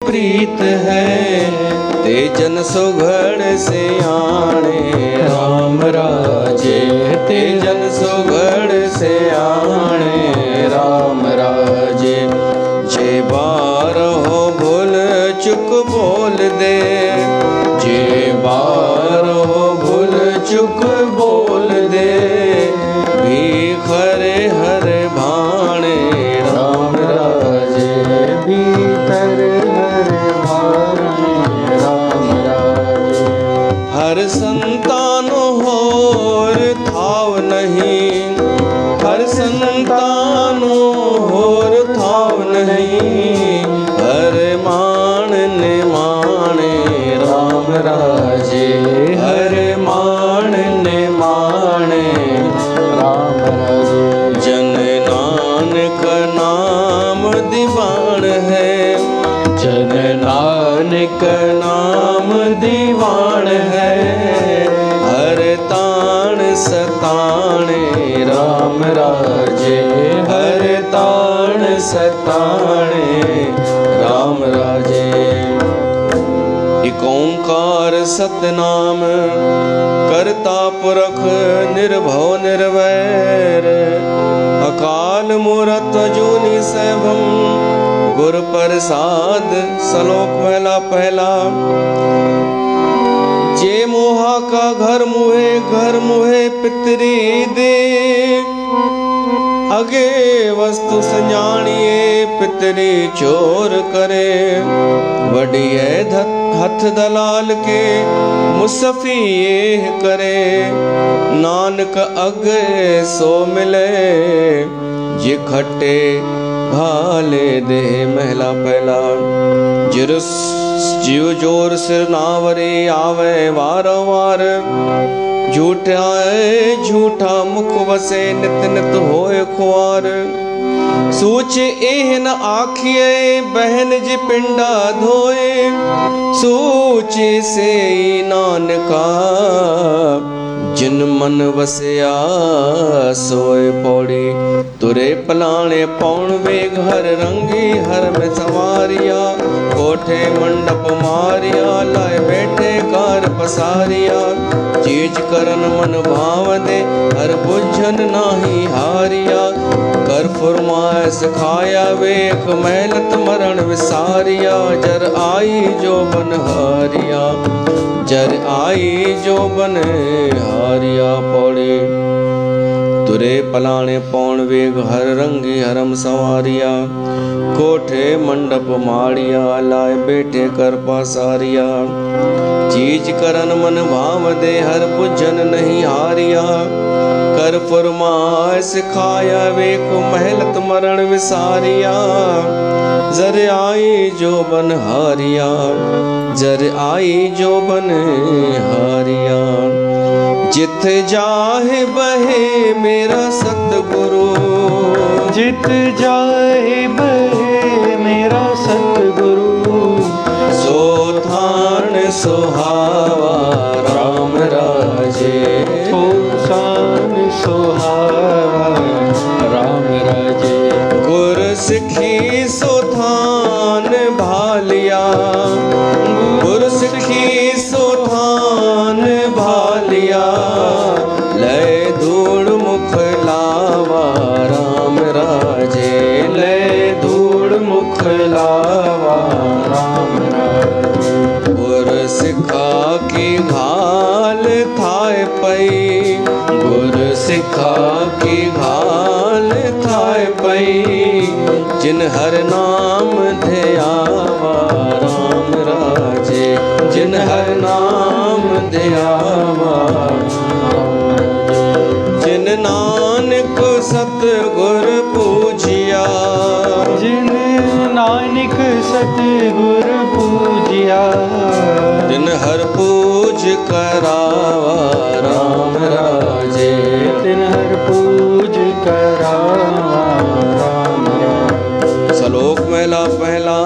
प्रीत है, ते जन सुघड़ सियाणे राम राजे, ते जन सुघड़ सियाणे राम राजे। जे बारहो भूल चुक बोल दे, जे बारहो भूल चुक बोल दे, भीखर हर भाणे राम राजे, भीतर हर भाणे राम राजे। हर संतानो होर थाव नहीं, हर संतानो होर थाव नहीं, हर मान ने माणे राम राजे, हर मान ने माणे राम राजे। जन नानक नाम दीवान है, जन नानक नाम दीवान है, हर ताण सताणे राम राजे, हर ताण सताणे राम राजे। एक ओंकार सतनाम करता पुरख निर्भव निर्वैर, अकाल मूरत अजूनी सैभम गुर प्रसाद। श्लोक पहला पहला। जे मोहा का घर मुहे पितरी दे, अगे वस्तु संजानिए पितरी चोर करे, वडी है हथ दलाल के मुसफी ये करे, नानक अगे सो मिले जे खट्टे भाले दे। महला पहला। जिरस जीव जोर सिर नावरे आवे वार वार, झूठा झूठा मुख वसे नित नित होए खुआर, सोचे एहन आखिए बहन जी पिंडा धोए, सोचे से नानका जिन मन वसया सोए पौड़ी, तुरे पलाणे पौण वे घर रंगी हर में संवारिया, कोठे मंडप मारिया लाए बैठे कार पसारिया, चीज करन मन भाव दे हर बुझन नाही हारिया, कर फुरमाए सिखाया वेख मेहनत मरण विसारिया, जर आई जो बन हारिया, जर आई जो बन हारिया पौड़ी, तुरे पलाणे पौण वेग हर रंगी हरम संवारिया, कोठे मंडप माड़िया लाए बैठे कर पासारिया, चीज करन मन भाव दे हर पुजन नहीं हारिया, कर फुरमाए सिखाया वेख मेहनत मरण विसारिया, जर आई जो बन हारिया, जर आई जो बन हारिया, जित जाहे बहे मेरा सतगुरु, जित जाहे बहे मेरा सतगुरु, सो थान सुहावा राम राजे, सो शान सुहावा राम राजे, गुर सिखी सो थान भालिया, गुर सिखी सो थान भालिया, लय धूड़ मुख लावा राम राजे, लय धूड़ मुख लावा राम राजे, गुर सिखा की घाल थाए पई, गुर सिखा की घाल थाए पई, जिन हर नाम ध्यावा राम राजे, जिन हर नाम ध्यावा, जिन नानक सतगुर पूजिया, जिन नानक सतगुर पूजिया, जिन हर पूज करावा राम राजे, तिन हर पूज करावा राम राजे। श्लोक पहला पहला।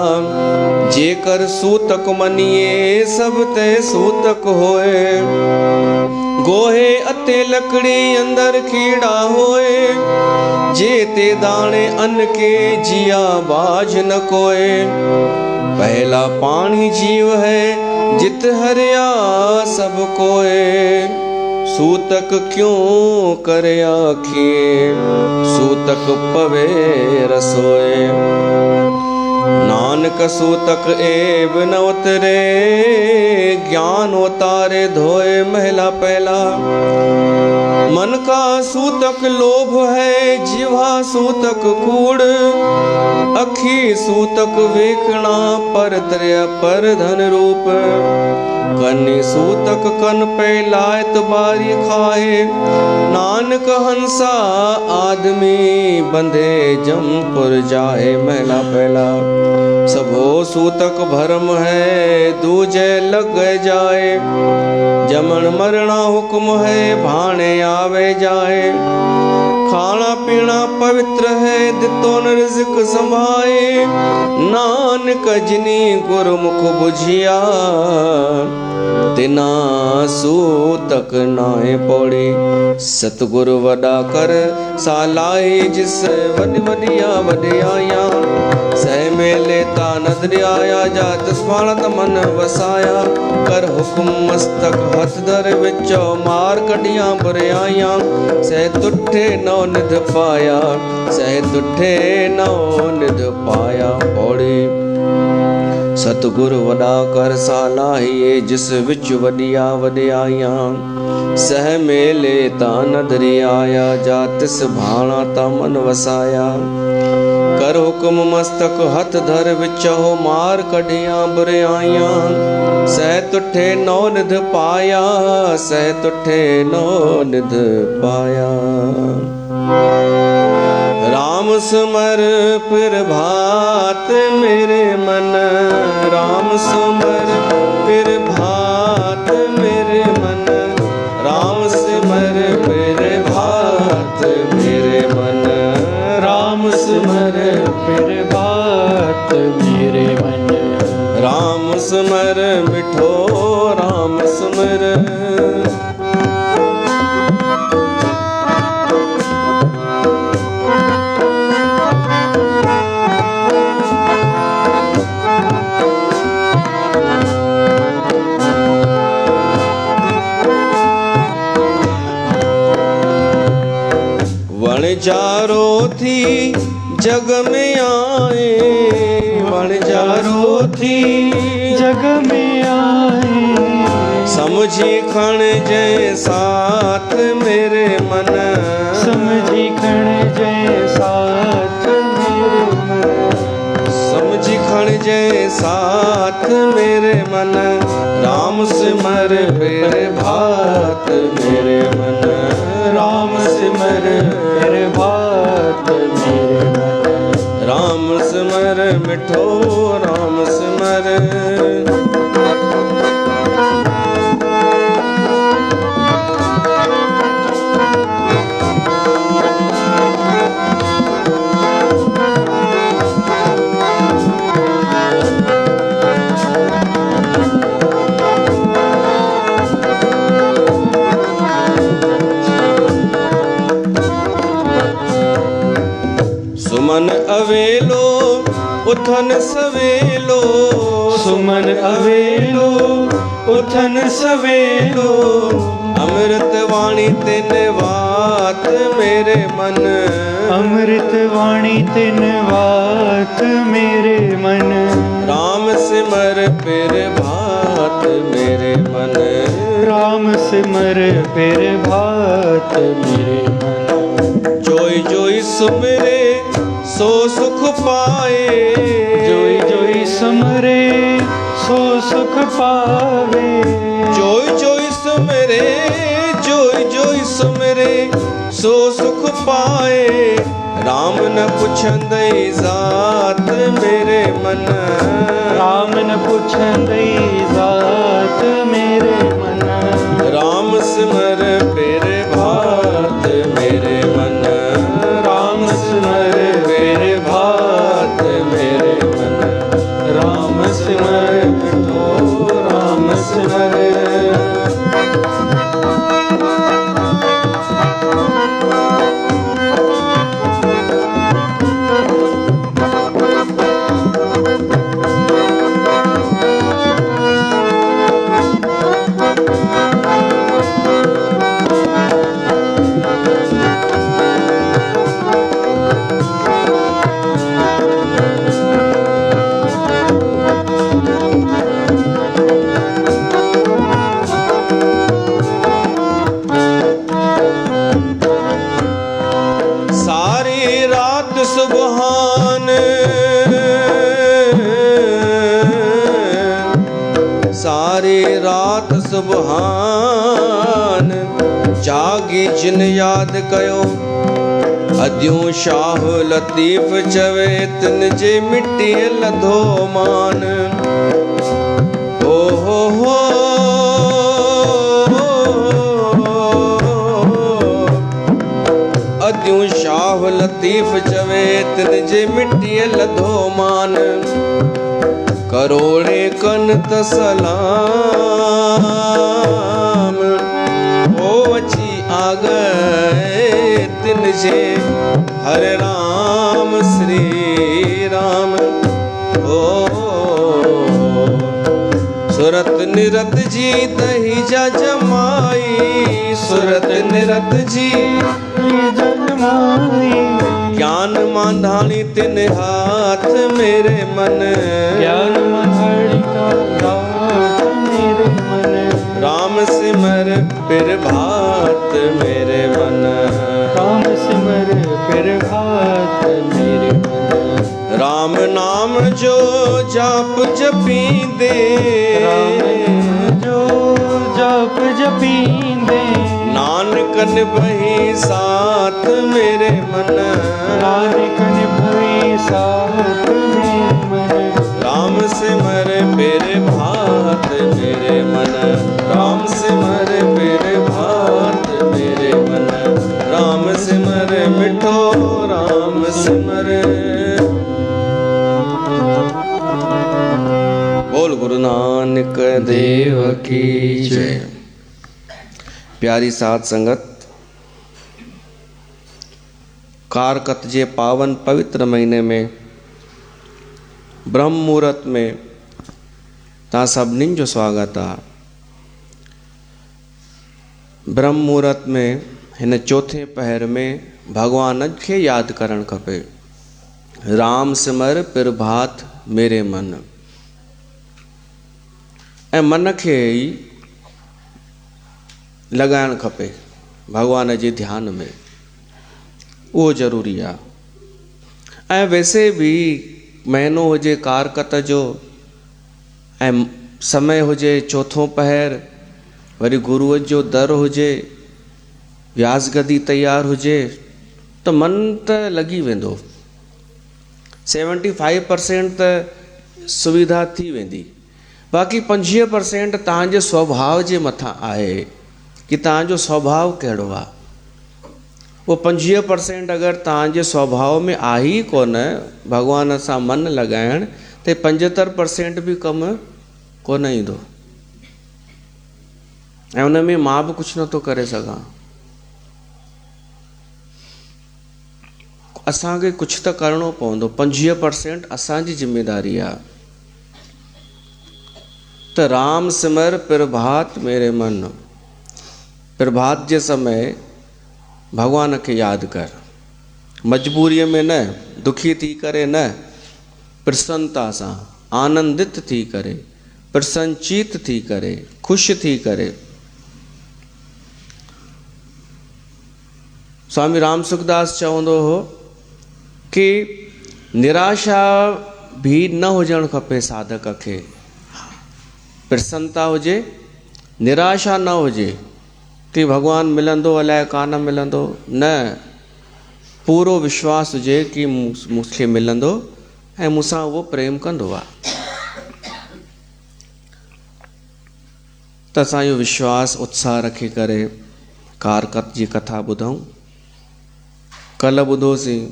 जेकर सूतक मनिए सब ते सूतक होए, गोहे अते लकड़ी अंदर कीड़ा होए, जे ते दाने अन्न के जिया बाज न कोए। पहला पानी जीव है जित हरिया सब कोए, सूतक क्यों करे आखिए, सूतक पवे रसोए। नानक सूतक एव न उतरे, ज्ञान उतारे धोए महला पहला। मन का सूतक लोभ है, जिह्वा सूतक कूड़, अखी सूतक वेखना पर त्रय पर धन रूप। कन्नी सूतक कन पे लायत बारी खाए, नानक हंसा आदमी बंधे जमपुर जाए महला पहला। सबो सूतक भरम है, दूजे लग जाए, जमन मरना हुक्म है, भाणे आवे जाए। खाना पीना पवित्र है, दितो न रिज़्क संभाए, नानक जिनी गुरमुख बुझिया, तिना सूतक नाए पौड़ी। सतगुरु वडा कर सालाही, जिस वड वडिया वडियाया, सह मेले ता नदरियाया, जात स्वाणत मन वसाया। कर हुक्म मस्तक हथ धर विचो, मार कटिया बुरियाया, सह तुठे नौ निध पाया, सह तुठे नौ निध पाया पौड़ी। सतगुरु वडा कर सालाहिए, जिस विच वडिया वडियाया, सह मेले ता नदरियाया, जातिस भाणा ता मन वसाया। कर हुक्म मस्तक हथ धर विचो, मार कढ़िया बुरियाया, सह तुठे नौ निध पाया, सह तुठे नौ निध पाया। राम सुमर फिर भात मेरे मन, राम सुमर फिर भात मेरे मन, राम सिमर फिर भात मेरे मन, राम सिमर फिर बात मेरे मन। राम सुमर मिठो राम सुमर। वणजारो थी जग में आए, वणजारो थी जग में आए, समझी खण जय साथ मेरे मन, समझी खण जय साथ मेरे मन, समझी खण जय साथ मेरे मन। राम सिमर फिर भात मेरे मन, राम सिमर फिर बात मेरे मन। राम सिमर मिठो राम सिमर। सुमन अवेलो उठन सवेलो, सुमन अवेलो उठन सवेलो, अमृत वाणी तिन वात मेरे मन, अमृत वाणी तिन वात मेरे मन। राम सिमर फिर भात मेरे मन, राम सिमर फिर भात मेरे मन। जोई जोई सुमिरे सो सुख पाए, जोई जोई सुमरे सो सुख पावे, जोई जोई सुमिरे जोई जोई सुमिरे सो सुख पाए। राम न पुछंदई जात मेरे मन, राम न पुछंदई जात मेरे मन। राम सिमर फिर भात मेरे मन, राम सिमर फिर भात मेरे मन। राम सिमर मिठो राम सिमर। सारी रात सुबहान, सारी रात सुबहान जागी जिन याद कयो, अद्यूं शाह लतीफ़ चवे तिन जे मिट्टी लधो मान। ओ हो अद्यूं शाह लतीफ़ चवे तिन जे मिट्टी लधो मान। करोड़े कन त सलाम, ओ अची आ गए तिन जे हरे राम श्री राम। ओ सुरत निरत जी दही जा जमाई, सुरत निरत जी जन्माई। ज्ञान मांधानी तिन हाथ मेरे मन, ज्ञान मांधानी का हाथ मेरे मन। राम सिमर फिर भात मेरे मन, राम सिमर फिर भात मेरे मन। राम नाम जो जाप जपींदे, राम जो जप जपींदे। नानक निभई साथ मेरे मन, नानक निभई साथ मेरे मन। राम सिमर फिर भात मेरे मन, राम सिमर फिर भात मेरे मन। राम सिमर मिठो राम सिमर। बोल गुरु नानक देव की जय। प्यारी साध संगत, कारकत जे पावन पवित्र महीने में ब्रह्म मुहूर्त में तव्हां सभिनीनि जो स्वागत आहे। ब्रह्म मुहूर्त में हिन चौथे पहर में भगवान खे यादि करणु खपे। राम सिमर प्रभात मेरे मन, ऐं मन खे ई लॻाइणु खपे भगवान जे ध्यान में, उहो ज़रूरी आहे। ऐं वैसे भी महीनो हुजे कारकत जो ऐं समय हुजे चौथों पहर, वरी गुरुअ जो दर हुजे, व्यास गदी तयार हुजे, त मन त लॻी वेंदो। 75% त सुविधा थी वेंदी, बाक़ी 25% तव्हांजे स्वभाव जे मथां आहे कि तव्हांजो स्वभाव कहिड़ो आहे। वो 25% अगरि तव्हांजे स्वभाव में आहे ई कोन भॻवान सां मन लॻाइण, त 75% बि कमु कोन ईंदो। ऐं उन में मां बि कुझु नथो करे सघां। असांखे कुझु त करिणो पवंदो। 25% असांजी ज़िम्मेदारी आहे। त राम सिमर प्रभात मेरे मन, प्रभात जे समय भगवान खे यादि कर, मजबूरीअ में न, दुखी थी करे न, प्रसन्नता सां, आनंदित थी करे, प्रसन्नचित थी करे, ख़ुशि थी करे। स्वामी राम सुखदास चवंदो हो कि निराशा भी न हुजणु खपे साधक खे। प्रसन्नता हुजे, निराशा न हुजे कि भगवान मिलंदो अलाए कान मिलंदो, न, पूरो विश्वास हुजे कि मूंखे मिलंदो ऐं मूंसां उहो प्रेम कंदो आहे। त असां इहो विश्वास उत्साह रखी करे कारकत जी कथा ॿुधूं। कल्ह ॿुधोसीं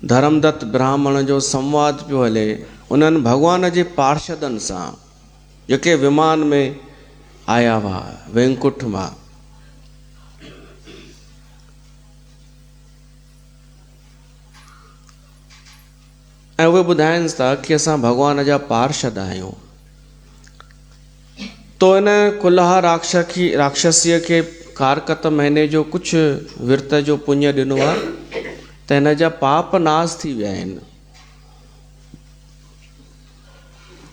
धर्मदत्त ब्राह्मण जो संवाद पियो हले उन्हनि भॻवान जे पार्षदनि सां जेके विमान में आया हुआ वैकुंठ मां। ऐं उहे ॿुधाइनि था कि असां भॻवान जा पार्षद आहियूं। तो इन कुल्हा राक्षसीअ खे कारकत महीने जो कुझु विर्त जो पुण्य ॾिनो आहे त हिन जा पाप नाश थी विया आहिनि।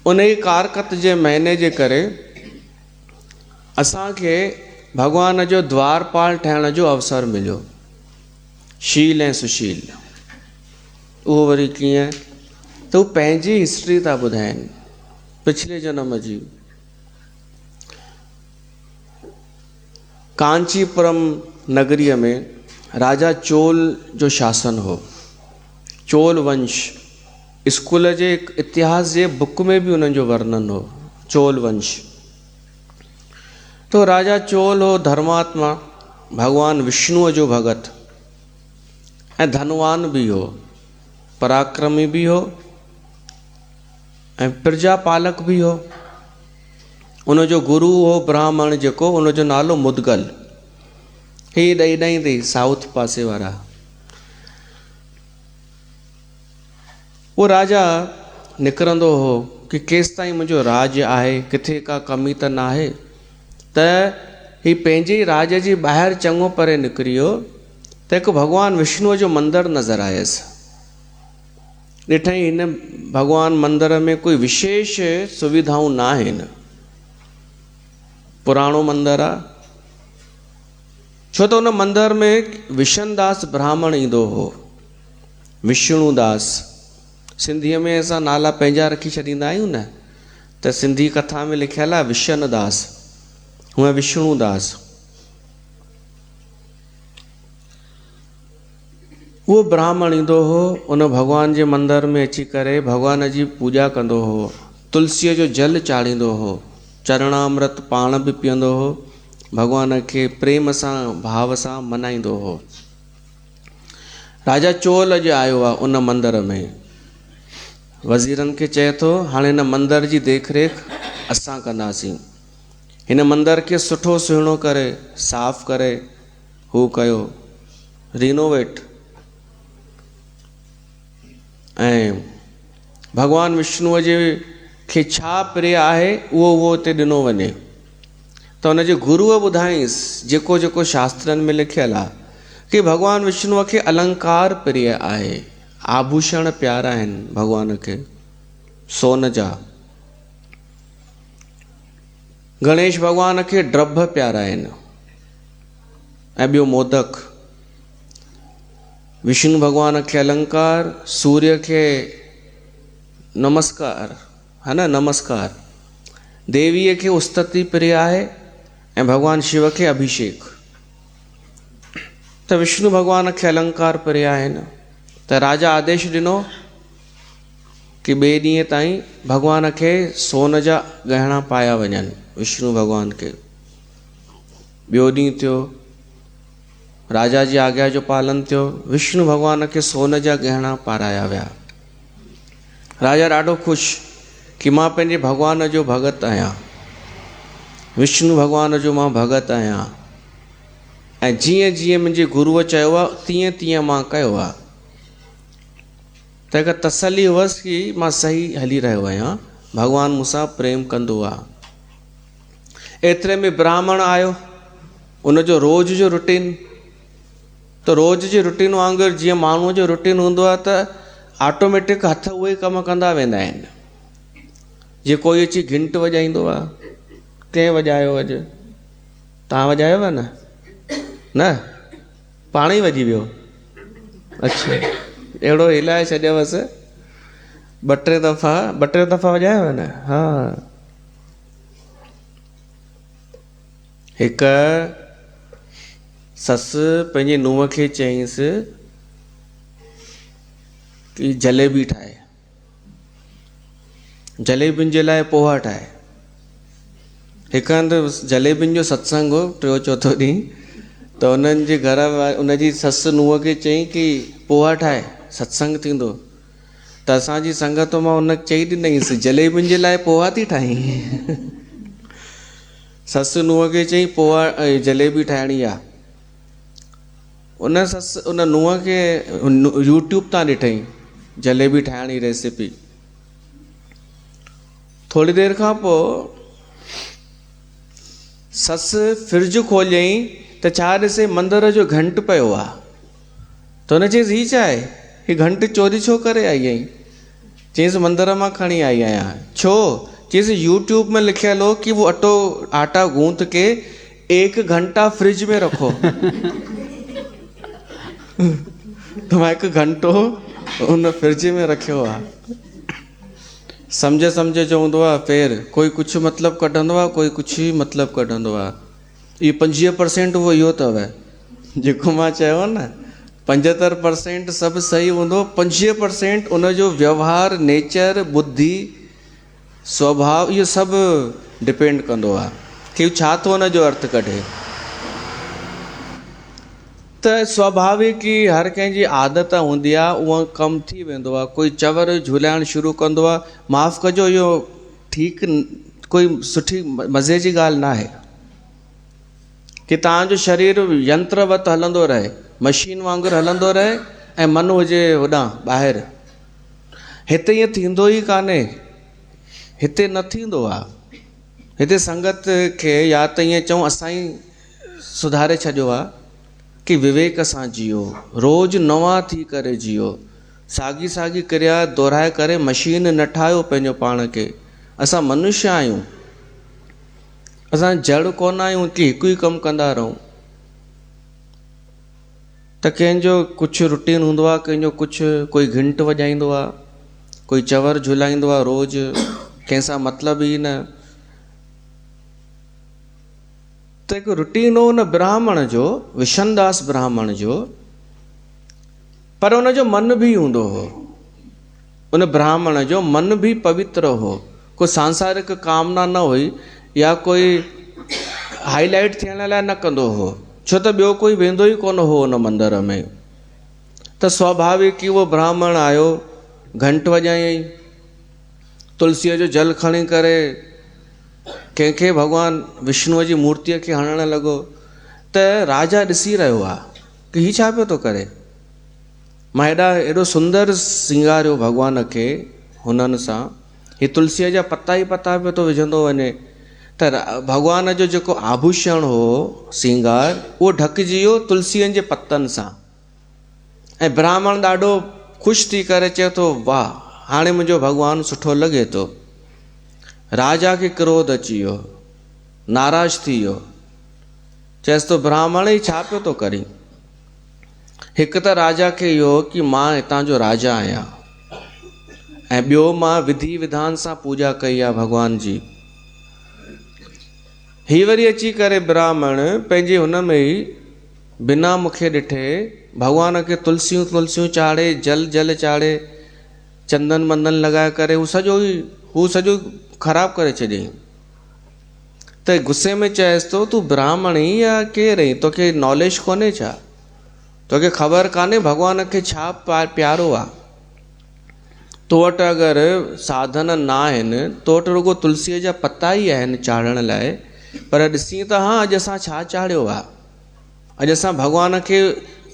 उन ई कारकत जे महीने जे करे असांखे भॻवान जो द्वारपाल ठहिण जो अवसर मिलियो। शील ऐं सुशील उहो वरी कीअं त हू पंहिंजी हिस्ट्री था ॿुधाइनि पिछले जन्म जी। कांचीपुरम नगरीअ में राजा चोल जो शासन हो। चोल वंश स्कूल जे इतिहास जे बुक में भी उन्हनि जो वर्णन हो, चोल वंश। तो राजा चोल हो धर्मात्मा, भगवान विष्णुअ जो भगत ऐं धनवान भी हो, पराक्रमी भी हो ऐं प्रजापालक भी हो। उनजो गुरु हो ब्राह्मण जेको उनजो नालो मुदगल। हे ॾई ॾई साउथ पासे वारा। वो राजा निकिरंदो हो कि केसि ताईं मुंहिंजो राज आहे, किथे का कमी त न आहे। त ही पंहिंजे राज जी ॿाहिरि चङो परे निकिरी वियो त हिकु भॻवान विष्णुअ जो मंदरु नज़र आयसि। ॾिठई हिन भॻवान मंदर में कोई विशेष सुविधाऊं न आहिनि, पुराणो मंदरु आहे। छो त उन मंदर में विशनदास ब्राह्मण ईंदो हो, विष्णुदास। सिंधीअ में असां नाला पंहिंजा रखी छॾींदा आहियूं न, त सिंधी कथा में लिखियल आहे विशनदास, हूअं विष्णुदास। उहो ब्राह्मण ईंदो हो, उन भॻवान जे मंदर में अची करे भॻवान जी पूॼा कंदो हो, तुलसीअ जो जल चाढ़ींदो हो, चरणामृत पाण बि पीअंदो हो, भॻवान खे प्रेम सां भाव सां मनाईंदो हो। राजा चोल अॼु आयो आहे उन मंदर में। वज़ीरनि खे चए थो हाणे हिन मंदर जी देखरेख असां कंदासीं। हिन मंदर खे सुठो सुहिणो करे साफ़ करे हू कयो रिनोवेट। ऐं भॻवान विष्णुअ जे खे छा प्रिय आहे उहो उते ॾिनो वञे। त हुनजे गुरुअ ॿुधाईंसि जेको जेको शास्त्रनि में लिखियल आहे कि भॻवान विष्णुअ खे अलंकार प्रिय आहे, आभूषण प्यारा आहिनि भॻवान खे सोन जा। गणेश भॻवान खे ड्रभ प्यारा आहिनि ऐं ॿियो मोदक। विष्णु भॻवान खे अलंकार, सूर्य खे नमस्कार, है न नमस्कार। देवीअ खे उस्तति प्रिय आहे ऐं भॻवान शिव खे अभिषेक। त विष्णु भॻवान खे अलंकार प्रिय आहिनि। त राजा आदेश ॾिनो कि ॿिए ॾींहं ताईं भॻवान खे सोन जा गहना पाया वञनि विष्णु भॻवान खे। ॿियो ॾींहुं थियो, राजा जी आज्ञा जो पालन थियो, विष्णु भॻवान खे सोन जा गहना पाराया विया। राजा ॾाढो ख़ुशि कि मां पंहिंजे भॻवान जो भगत आहियां, विष्णु भॻवान जो मां भगत आहियां ऐं जीअं जीअं मुंहिंजे गुरुअ चयो आहे तीअं तीअं मां कयो आहे। त हिकु तसली हुअसि कि मां सही हली रहियो आहियां, भॻवानु मूंसां प्रेम कंदो आहे। एतिरे में ब्राह्मण आयो, उनजो रोज़ जो रुटीन। त रोज़ जी रुटीन वांगुरु जीअं माण्हूअ जो रुटीन हूंदो आहे त ऑटोमेटिक हथ उहे कम कंदा वेंदा आहिनि। जीअं कोई अची घंट वॼाईंदो आहे, कंहिं वॼायो अॼु, तव्हां वॼायव न? न पाण ई वॼी वियो। अच्छा, अहिड़ो हिलाए छॾियवसि ॿ टे दफ़ा वॼायव न? हा। हिकु ससु पंहिंजी नुंहं खे चयईंसि कि जलेबी ठाहे, जलेबियुनि जे लाइ पोहा ठाहे। हिकु हंधि जलेबियुनि जो सत्संग हो, टियों चौथो ॾींहुं। त उन्हनि जे घर उनजी ससु नुंहं खे चयईं कि पोहा ठाहे। सत्संग थींदो त असांजी संगत मां उन चई ॾिनईंसि जलेबियुनि जे लाइ पोहा थी ठाहीं। ससु नुंहं खे चई पोहा जलेबी ठाहिणी आहे। उन नुंहं खे यूट्यूब तां ॾिठईं जलेबी ठाहिण जी रेसिपी। थोरी देरि खां पोइ ससु फ्रिज खोलियईं त छा ॾिसे मंदर जो घंट पियो आहे। त हुन चयईंसि हीअ छा आहे, हीअ घंट चोरी छो करे आई आहीं? चयईंसि मंदर मां खणी आई आहियां। छो? चयईंसि यूट्यूब में लिखियल हो कि वो आटा गूंथ के 1 घंटा फ्रिज में रखो। त मां 1 घंटो उन फ्रिज में रखियो आहे। सम्झ चवंदो आहे फेर कोई कुझु मतिलबु कढंदो आहे, कोई कुझु ई मतिलबु कढंदो आहे। इहो 25% उहो इहो अथव जेको मां चयो न, 75% सभु सही हूंदो, 25% उनजो व्यवहार, नेचर, बुद्धि, स्वभाव, इहो सभु डिपेंड कंदो आहे कि छा थो उनजो अर्थ कढे। त स्वाभाविक ई हर कंहिंजी आदत हूंदी आहे, उहो कमु थी वेंदो आहे। कोई चवर झुलाइण शुरू कंदो आहे, माफ़ु कजो इहो ठीकु कोई सुठी मज़े जी ॻाल्हि न आहे कि तव्हांजो शरीर यंत्रवत हलंदो रहे, मशीन वांगुरु हलंदो रहे ऐं मनु हुजे होॾां ॿाहिरि। हिते ईअं थींदो ई कान्हे, हिते न थींदो आहे। हिते संगत खे या त ईअं चऊं असां ई सुधारे छॾियो आहे कि विवेक सां जियो, रोज़ नवां थी करे जियो, साॻी क्रिया दोहराए करे मशीन न ठाहियो पंहिंजो पाण खे। असां मनुष्य आहियूं, असां जड़ कोन आहियूं कि हिकु ई कमु कंदा रहूं। त कंहिंजो कुझु रूटीन हूंदो आहे, कंहिंजो कुझु, कोई घंट वॼाईंदो आहे, कोई चवर झुलाईंदो आहे रोज़, कंहिंसां मतिलबु ई न। त हिकु रूटीन हो उन ब्राह्मण जो, विशनदास ब्राह्मण जो, पर उनजो मन बि हूंदो हो। उन ब्राह्मण जो मन भी पवित्र हो, कोई सांसारिक कामना न हुई या कोई हाईलाइट थियण लाइ न कंदो हो, छो त ॿियो कोई वेंदो ई कोन हो उन मंदर में। त स्वाभाविक ई उहो ब्राह्मण आयो, घंट वॼायईं, तुलसीअ जो जल खणी करे कंहिंखे भॻवानु विष्णुअ जी मूर्तिअ खे हणणु लॻो। त राजा ॾिसी रहियो आहे कि हीउ छा पियो थो करे। मां एॾो सुंदर सिंगारियो भॻवान खे हुननि सां, हीउ तुलसीअ जा पता ई पता पियो थो विझंदो वञे। त भॻवान जो जेको आभूषण हो सिंगार, उहो ढकिजी वियो तुलसीअ जे पतनि सां। ऐं ब्राह्मण ॾाढो ख़ुशि थी करे चए थो वाह, हाणे मुंहिंजो भॻवानु सुठो लॻे थो। राजा खे क्रोध अची वियो, नाराज़ थी वियो, चएसि थो ब्राह्मण ई छा पियो थो करी। हिकु त राजा खे इहो कि मां हितां जो राजा आहियां, ऐं ॿियो मां विधि विधान सां पूॼा कई आहे भॻवान जी। ही वरी अची करे ब्राह्मण पंहिंजे हुन में ई बिना मूंखे ॾिठे भॻवान खे तुलसियूं चाढ़े, जल चाढ़े, चंदन बंदन लॻाए करे हू सॼो ख़राबु करे चयईं। त गुस्से में चएसि थो तूं ब्राह्मण ई या केरु आहीं, तोखे नॉलेज कोन्हे छा, तोखे ख़बर कान्हे भॻवान खे छा प्यारो आहे। तो वटि अगरि साधन न आहिनि, तो वटि रुॻो तुलसीअ जा पता ई आहिनि चाढ़ण लाइ, पर ॾिसी त हा अॼु असां छा चाढ़ियो आहे। अॼु असां भॻवान खे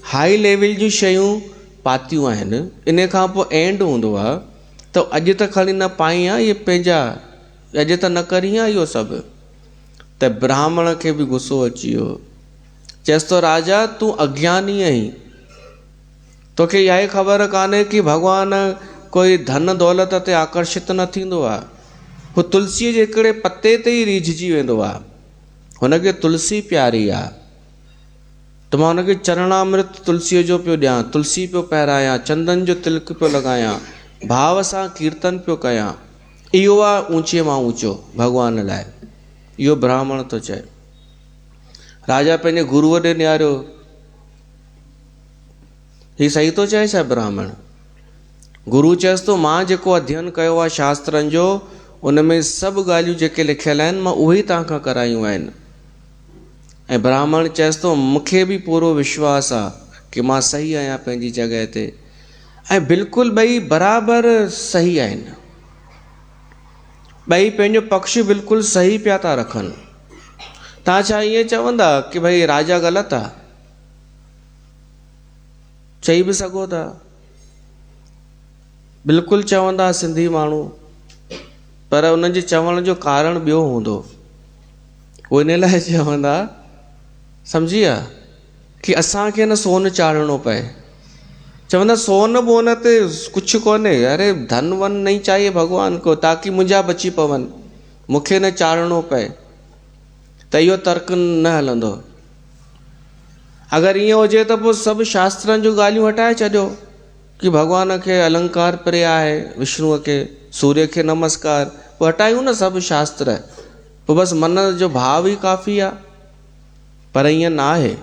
हाई लेवल जूं शयूं पातियूं आहिनि, इन खां पोइ एंड हूंदो आहे त अॼु त खणी न पाई आहे, इहे पंहिंजा अॼु त न करी आहे इहो सभु। त ब्राह्मण खे बि गुस्सो अची वियो, चएसि थो राजा तूं अज्ञानी आहीं, तोखे इहा ई ख़बर कान्हे कि भॻवानु कोई धन दौलत ते आकर्षित न थींदो आहे, हू तुलसीअ जे हिकिड़े पते ते ई रीझजी वेंदो आहे। हुनखे तुलसी प्यारी आहे, त मां हुनखे चरणामृत तुलसीअ जो पियो ॾियां, तुलसी पियो पहिरायां, चंदन जो तिलक पियो लॻायां, भाव सां कीर्तन पियो कयां। इहो आहे ऊचे मां ऊचो भॻवान लाइ, इहो ब्राह्मण थो चए। राजा पंहिंजे गुरूअ ॾे निहारियो, हीउ सही थो चए छा ब्राह्मण। गुरू चएसि थो मां जेको अध्ययन कयो आहे शास्त्रनि जो, उन में सभु ॻाल्हियूं जेके लिखियल आहिनि मां उहे ई तव्हां खां करायूं आहिनि। ऐं ब्राह्मण चएसि थो मूंखे बि पूरो विश्वास आहे कि मां सही आहियां पंहिंजी जॻह ते, ऐं बिल्कुलु ॿई बराबरि सही आहिनि, ॿई पंहिंजो पक्ष बिल्कुलु सही पिया था रखनि। तव्हां छा ईअं चवंदा कि भई राजा ग़लति आहे? चई बि सघो था, बिल्कुलु चवंदा सिंधी माण्हू, पर उन्हनि जे चवण जो कारण ॿियो हूंदो। उहो इन लाइ चवंदा, सम्झी विया, कि असांखे न सोन चाढ़णो पए। चवंदा सोन बोन ते कुझु कोन्हे, अरे धन वन नहीं चाहिए भगवान को ताकि मुंहिंजा बची पवनि, मूंखे न चाढ़णो पए। त इहो तर्क न हलंदो। अगरि ईअं हुजे त पोइ सभु शास्त्रनि जूं ॻाल्हियूं हटाए छॾियो कि भॻवान खे अलंकार प्रिय आहे, विष्णुअ खे, सूर्य खे नमस्कार, पोइ हटायूं न सभु शास्त्र, पोइ बसि मन जो भाव ई काफ़ी आहे। पर ईअं न आहे।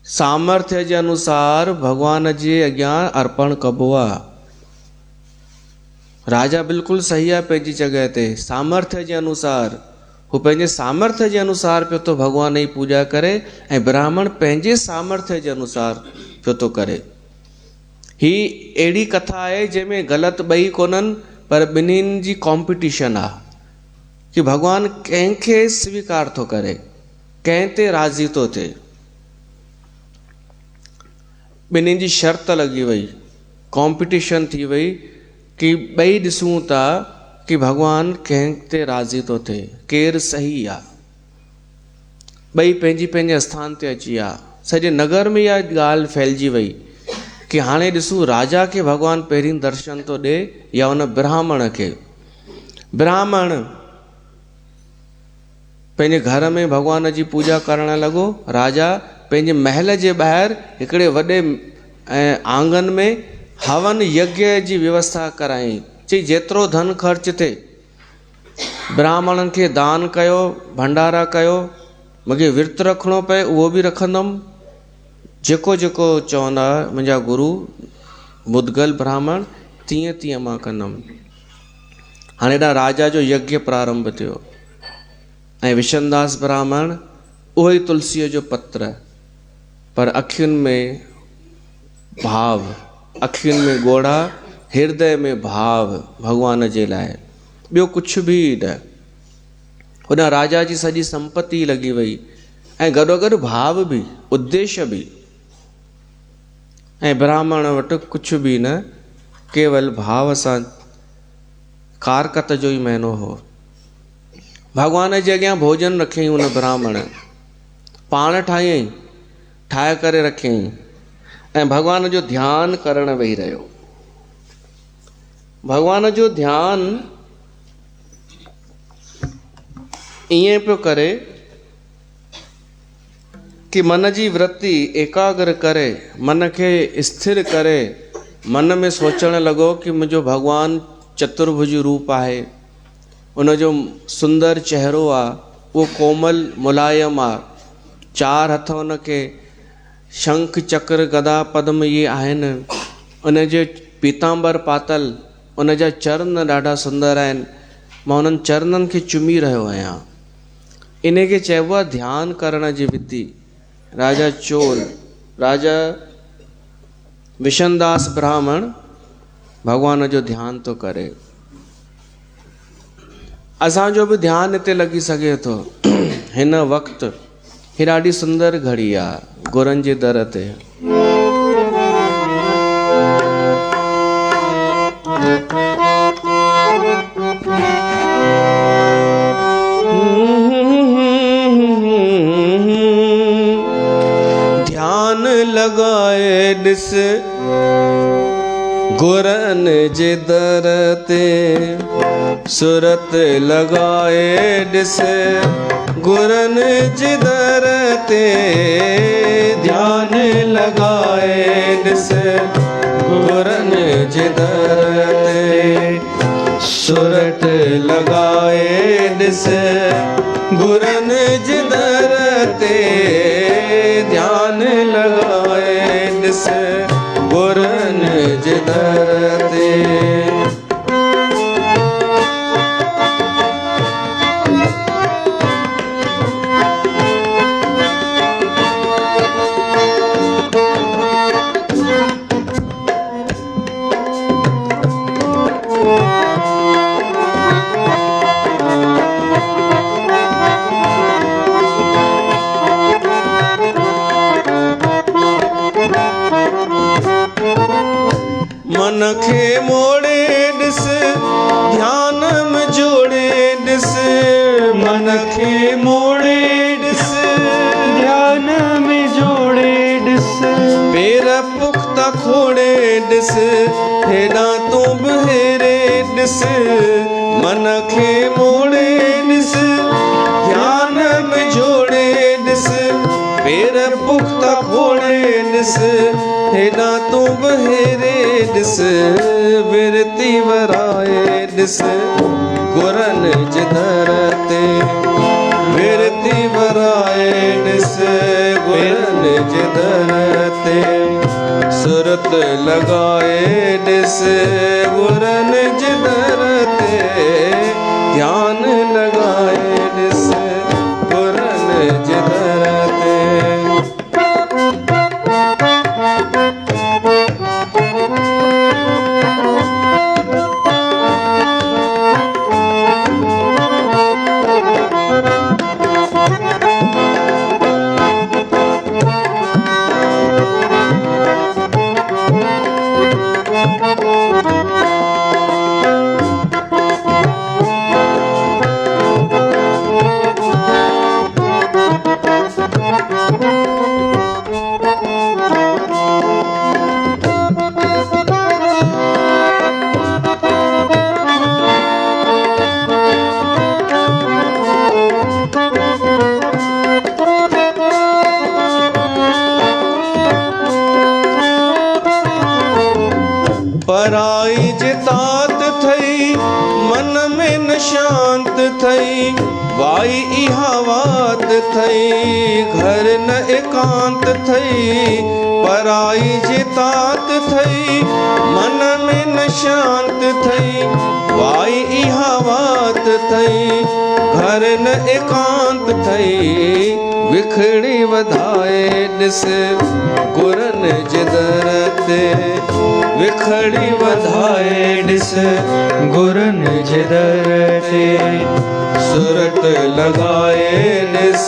सामर्थ्य जे अनुसार भगवान जे अॻियां अर्पण कबो आहे। राजा बिल्कुलु सही आहे पंहिंजी जॻह ते, सामर्थ्य जे अनुसार, हू पंहिंजे सामर्थ्य जे अनुसार पियो थो भगवान जी पूॼा करे, ऐं ब्राह्मण पंहिंजे सामर्थ्य जे अनुसार पियो थो करे। ही अहिड़ी कथा आहे जंहिंमें ग़लति ॿई कोन्हनि, पर ॿिन्हिनि जी कॉम्पिटिशन आहे कि भगवान कंहिंखे स्वीकार थो करे, कंहिं ते राज़ी थो थिए। ॿिन्हिनि जी शर्त लॻी वई, कॉम्पिटिशन थी वई कि ॿई ॾिसूं था कि भगवान कंहिं ते राज़ी थो थिए, केरु सही आहे। ॿई पंहिंजी पंहिंजे स्थान ते अची विया। सॼे नगर में इहा ॻाल्हि फैलिजी वई कि हाणे ॾिसूं राजा खे भगवान पहिरीं दर्शन थो ॾे या उन ब्राह्मण खे। ब्राह्मण पंहिंजे घर में भगवान जी पूॼा करणु लॻो, राजा पंहिंजे महल जे ॿाहिरि हिकिड़े वॾे आंगन में हवन यज्ञ जी व्यवस्था कराई। चई जेतिरो धन ख़र्च थिए ब्राह्मणनि खे दान कयो, भंडारा कयो, मूंखे विर्त रखिणो पए उहो बि रखंदुमि, जेको जेको चवंदा मुंहिंजा गुरु मुदगल ब्राह्मण तीअं तीअं मां कंदुमि। हाणे हेॾा राजा जो यज्ञ प्रारंभ थियो, ऐं विशनदास ब्राह्मण उहो ई तुलसीअ जो पत्र, पर अखियुनि में भाव, अखियुनि में ॻोढ़ा, हृदय में भाव भगवान जे लाइ, ॿियो कुझु बि न। हुन राजा जी सॼी संपत्ति लॻी वई, ऐं गॾोगॾु भाव बि, उद्देश्य बि। ऐं ब्राह्मण वटि कुझु बि न, केवल भाव सां कारकत जो ई महीनो हो। भगवान जे अॻियां भोजन रखियईं हुन ब्राह्मण, पाण ठाहियईं, ठाहे करे रखियईं, ऐं भगवान जो ध्यानु करणु वेही रहियो। भगवान जो ध्यानु ईअं पियो करे कि मन जी वृत्ति एकाग्र करे, मन खे स्थिर करे, मन में सोचणु लॻो कि मुंहिंजो भगवान चतुर्भुज रूप आहे, उनजो सुंदर चहिरो आहे, उहो कोमल मुलायम आहे, चार हथ उनखे शंख चक्र गदा पद्म इहे आहिनि, उनजे पीतांबर पातल, उनजा चरण ॾाढा सुंदर आहिनि, मां उन्हनि चरणनि खे चुमी रहियो आहियां। इन खे चइबो आहे ध्यानु करण जी विधि। राजा चोल, राजा विशनदास ब्राह्मण भगवान जो ध्यानु थो करे। असांजो बि ध्यानु हिते लॻी सघे थो। हिन वक़्तु ही ॾाढी सुंदर घड़ी आहे गुरनि जे दर ते। ध्यान लॻाए ॾिस गुरनि जे दर ते, सुरत लॻाए ॾिस गुरनि जे दर ते, ध्यानु लॻाए ॾिस गुरनि जे दर ते, सुरत लॻाए ॾिस गुरनि जे दर ते, ध्यानु लॻाए ॾिस गुरनि जे दर ते। मन खे मोड़े ॾिस ध्यान में जोड़े ॾिस मन खे मोड़े ॾिस ध्यान में जोड़े ॾिस पेर पुख्ता खोड़े ॾिस हेॾां तूं बि हेरे ॾिस मन खे मोड़े ॾिस ध्यान में जोड़े ॾिस पेर पुख्ता खोड़े ॾिस हेॾां तूं बि हेरे ॾिस विरती वराए ॾिस गुरनि जे दर ते विरती वराए ॾिस गुरनि जे दर ते सुरत लॻाए ॾिस गुरनि जे दर ते ध्यान लॻाए ॾिस गुरनि जे दर ते पराई जे तात थई मन में न शांत थई वाई इहा वात थई घर न एकांत थई पराई जे तात थई मन में न शांत थई वाई इहा वात थई घर न एकांत थई विखड़ी वधाए ॾिस गुरनि जे दर ते विखड़ी वधाए ॾिस गुरनि जे दर ते सुरत लॻाए ॾिस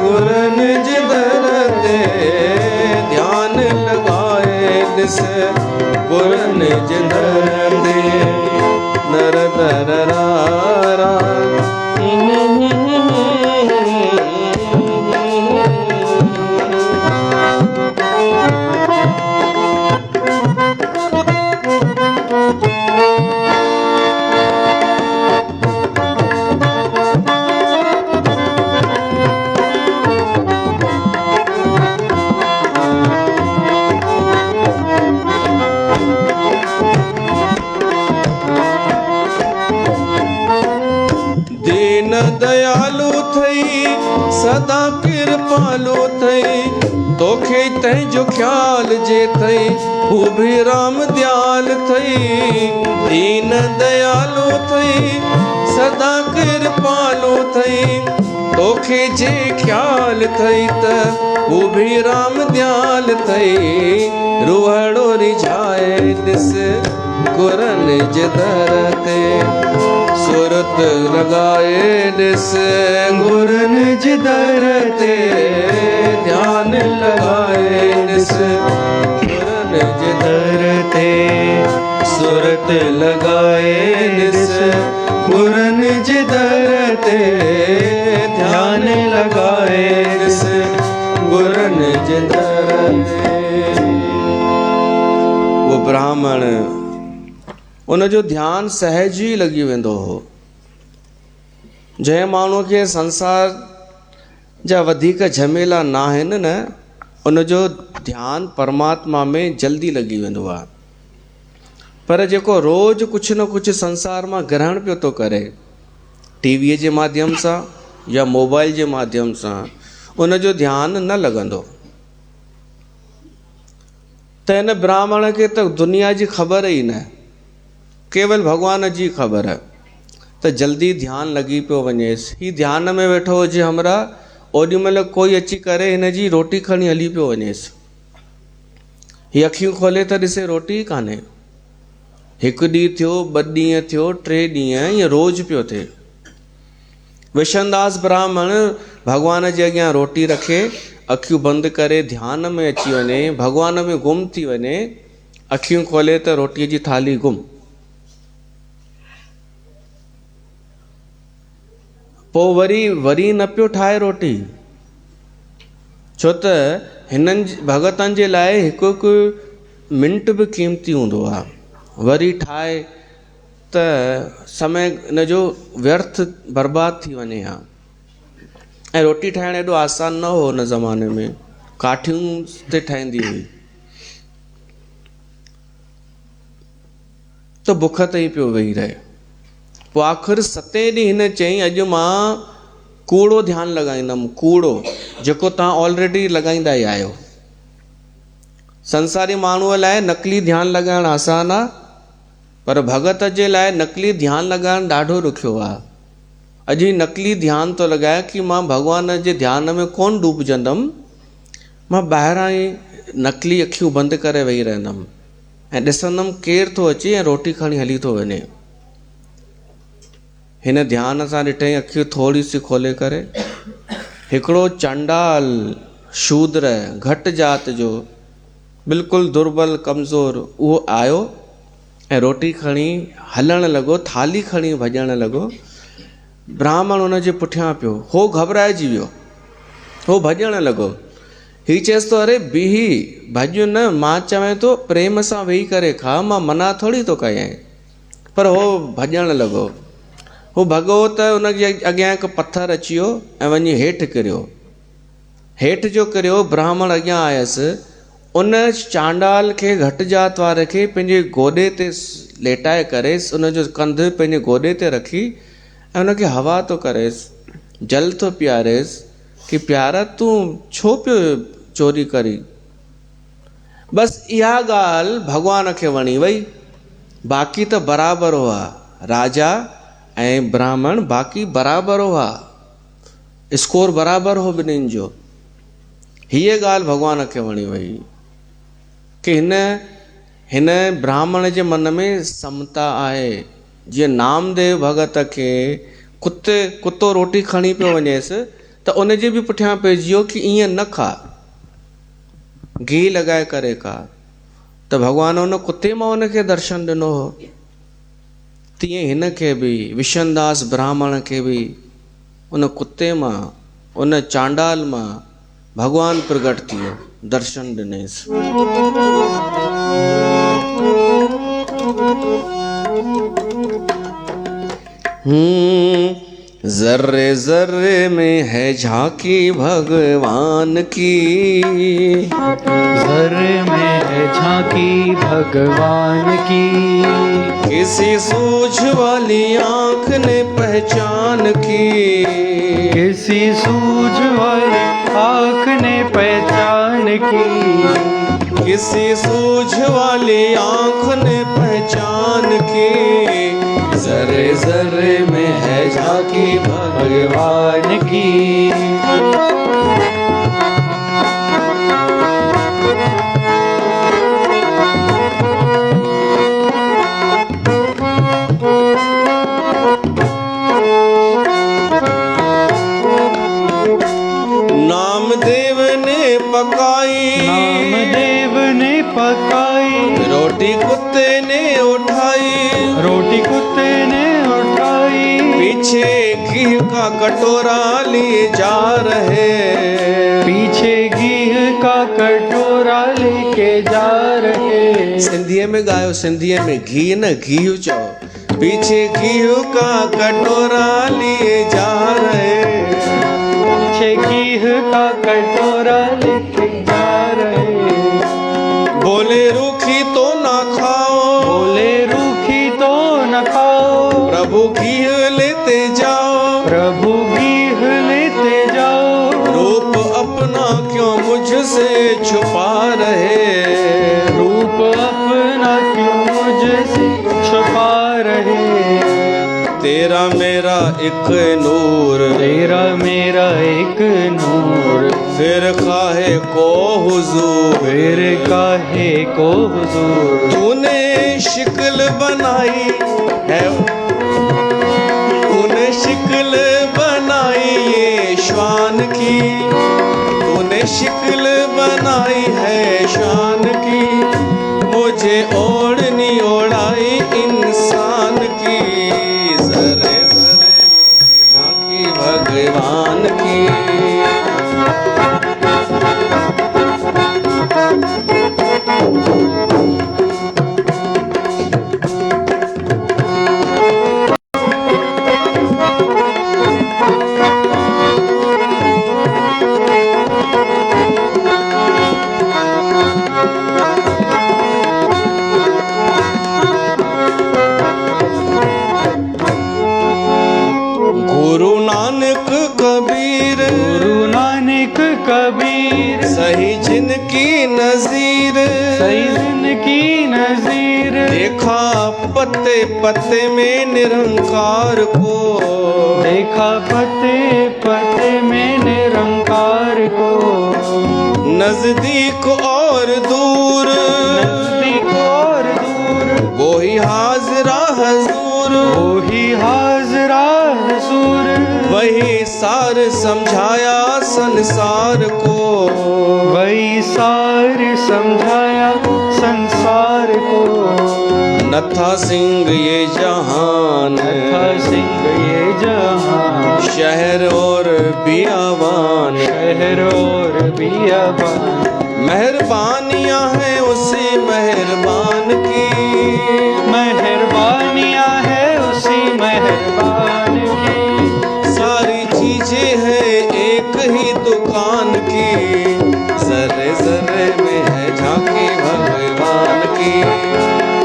गुरनि जे दर ते ध्यान लॻाए ॾिस गुरनि जे दर ते नर दर रा दीन दयालु थई सदा कृपालु थई तोखे तंहिंजो ख्याल जे थई हू भी राम दयाल थई दीन दयालु थई सदा कृपालु थई तोखे जे ख्याल थई त हू भी राम दयाल थई रूहड़ो रिझाए ॾिस गुरनि जे दर ते सुरत लॻाए ॾिस गुरनि जे दर ते ध्यान लॻाए ॾिस गुरनि जे दर ते सुरत लॻाए ॾिस गुरनि जे दर ते ध्यान लॻाए ॾिस गुरनि जे दर ते वो ब्राह्मण उनजो ध्यानु सहज ई लॻी वेंदो हो जंहिं माण्हूअ खे संसार जा वधीक झमेला न आहिनि न उनजो ध्यानु परमात्मा में जल्दी लॻी वेंदो आहे पर जेको रोज़ कुझु न कुझु संसार मां ग्रहण पियो थो करे टीवीअ जे माध्यम सां या मोबाइल जे माध्यम सां उनजो ध्यानु न लॻंदो त हिन ब्राह्मण खे त दुनिया जी ख़बर ई न केवल भगवान जी ख़बर त जल्दी ध्यानु लॻी पियो वञेसि ही ध्यान में वेठो हुजे हमरा ओॾी महिल कोई अची करे हिन जी रोटी खणी हली पियो वञेसि हीअ अखियूं खोले त ॾिसे रोटी ई कान्हे हिकु ॾींहुं थियो ॿ ॾींहं थियो 3 ॾींहं ईअं रोज़ पियो थिए विशनदास ब्राह्मण भगवान जे अॻियां रोटी रखे अखियूं बंदि करे ध्यान में अची वञे भगवान में गुम थी वञे अखियूं खोले त रोटीअ जी थाली गुम। पोइ वरी न पियो ठाहे रोटी, छो त हिननि भगतनि जे लाइ हिकु हिकु मिंट बि क़ीमती हूंदो आहे। वरी ठाहे त समय इन जो व्यर्थ बर्बाद थी वञे हा। ऐं रोटी ठाहिणु एॾो आसान न हो हुन ज़माने में, काठियूं ते ठहंदी हुई, त बुख ते ई पियो वेही रहे। पोइ आख़िर 7 ॾींहुं हिन चयईं, अॼु मां कूड़ो ध्यानु लॻाईंदुमि, कूड़ो जेको तव्हां ऑलरेडी लॻाईंदा ई आहियो। संसारी माण्हूअ लाइ नकली ध्यानु लॻाइणु आसान आहे, पर भगत जे लाइ नकली ध्यानु लॻाइणु ॾाढो ॾुखियो आहे। अॼु ई नकली ध्यानु थो लॻाए कि मां भॻवान जे ध्यान में कोन डूबजंदुमि, मां ॿाहिरां ई नकली अखियूं बंदि करे वेही रहंदुमि ऐं ॾिसंदुमि केरु थो अचे ऐं रोटी खणी हली थो वञे। हिन ध्यान सां ॾिठईं, अखियूं थोरी सी खोले करे, हिकिड़ो चंडाल शूद्र घटि जात जो बिल्कुलु दुर्बल कमज़ोर उहो आयो ऐं रोटी खणी हलणु लॻो, थाली खणी भॼणु लॻो। ब्राह्मण हुन जे पुठियां पियो, हो घबराइजी वियो, हो भॼणु लॻो। हीउ चएसि थो, अरे बीही, भॼ न, मां चवां थो प्रेम सां वेही करे खा, मां मना थोरी थो कयां। पर हो भॼणु लॻो। हू भॻो त हुनजे अॻियां हिकु पथर अची वियो ऐं वञी हेठि किरियो। हेठि जो किरियो, ब्राह्मण अॻियां आयसि, उन चांडाल खे, घटि जात वारे खे पंहिंजे गोॾे ते लेटाए करे उनजो कंधु पंहिंजे गोॾे ते रखी ऐं उनखे हवा थो करेसि, जल थो पीआरेसि कि प्यारा तूं छो पियो चोरी करी। बसि इहा ॻाल्हि भॻवान खे वणी वई। बाक़ी त बराबरि हुआ, राजा ऐं ब्राह्मण बाक़ी बराबरि हुआ, स्कोर बराबरि हो ॿिन्हिनि जो। हीअ ॻाल्हि भॻवान खे वणी वई कि हिन ब्राह्मण जे मन में समता आहे। जीअं नामदेव भगत खे कुतो रोटी खणी पियो वञेसि त उनजे बि पुठियां पइजी वियो कि ईअं न खा, घी लॻाए करे खा। त भॻवान उन कुते मां उनखे दर्शन ॾिनो हो। तीअं हिन खे बि, विशनदास ब्राह्मण खे बि उन कुते मां, उन चांडाल मां भॻवान प्रगट थी वियो, दर्शन ॾिनेसि। ज़र्रे ज़र्रे में है झांकी भगवान की, ज़र्रे में है झांकी भगवान की, किसी सूझ वाली आँख ने पहचान की, किसी सूझ वाली आँख ने पहचान की, किसी सूझ वाली आँख ने पहचान की। ज़र्रे ज़र्रे में है झांकी भगवान की। नामदेव ने पकाई, नामदेव ने पकाई, रोटी कुत्ते ने उठाई, रोटी कुत्ते ने उठाई, पीछे घी का कटोरा लिए जा रहे, पीछे घी का कटोरा लेके जा रहे। सिंधीअ में ॻायो, सिंधीअ में, घी न घी चओ। पीछे घी का कटोरा लिए जा रहे, पीछे घी का कटोरा लेके जा रहे। बोले रूखी तो ना खाओ, बोले रूखी तो न खाओ, प्रभु घी लेते जाओ, प्रभु घी लेते जाओ। रूप अपना क्यों मुझसे छुपा रहे, रूप अपना क्यों मुझसे छुपा रहे। तेरा मेरा एक नूर, तेरा मेरा एक नूर, फिर काहे को हुजूर, फिर काहे को हुजूर। तूने शिकल बनाई है, तूने शिकल बनाई ये शान की, तूने शिकल बनाई है शान की, मुझे की नजीर, सही दिन की नजीर, देखा पत्ते पत्ते में निरंकार को, देखा पत्ते पत्ते में निरंकार को, नजदीक और दूर, नजदीक और दूर, वो ही हाजरा हजूर, वो ही हाजरा हजूर, वही सार समझाया संसार को, वही सार समझाया संसार को, नथा सिंह ये जहान, था सिंह ये जहां, शहर और बियावान, शहर और बियाबान, मेहरबानियां हैं उसी मेहरबान की, मेहरबानियां है उसी मेहरबान की, सारी चीजें हैं एक ही दुकान की, जर्रे जर्रे में है झांकी भगवान की,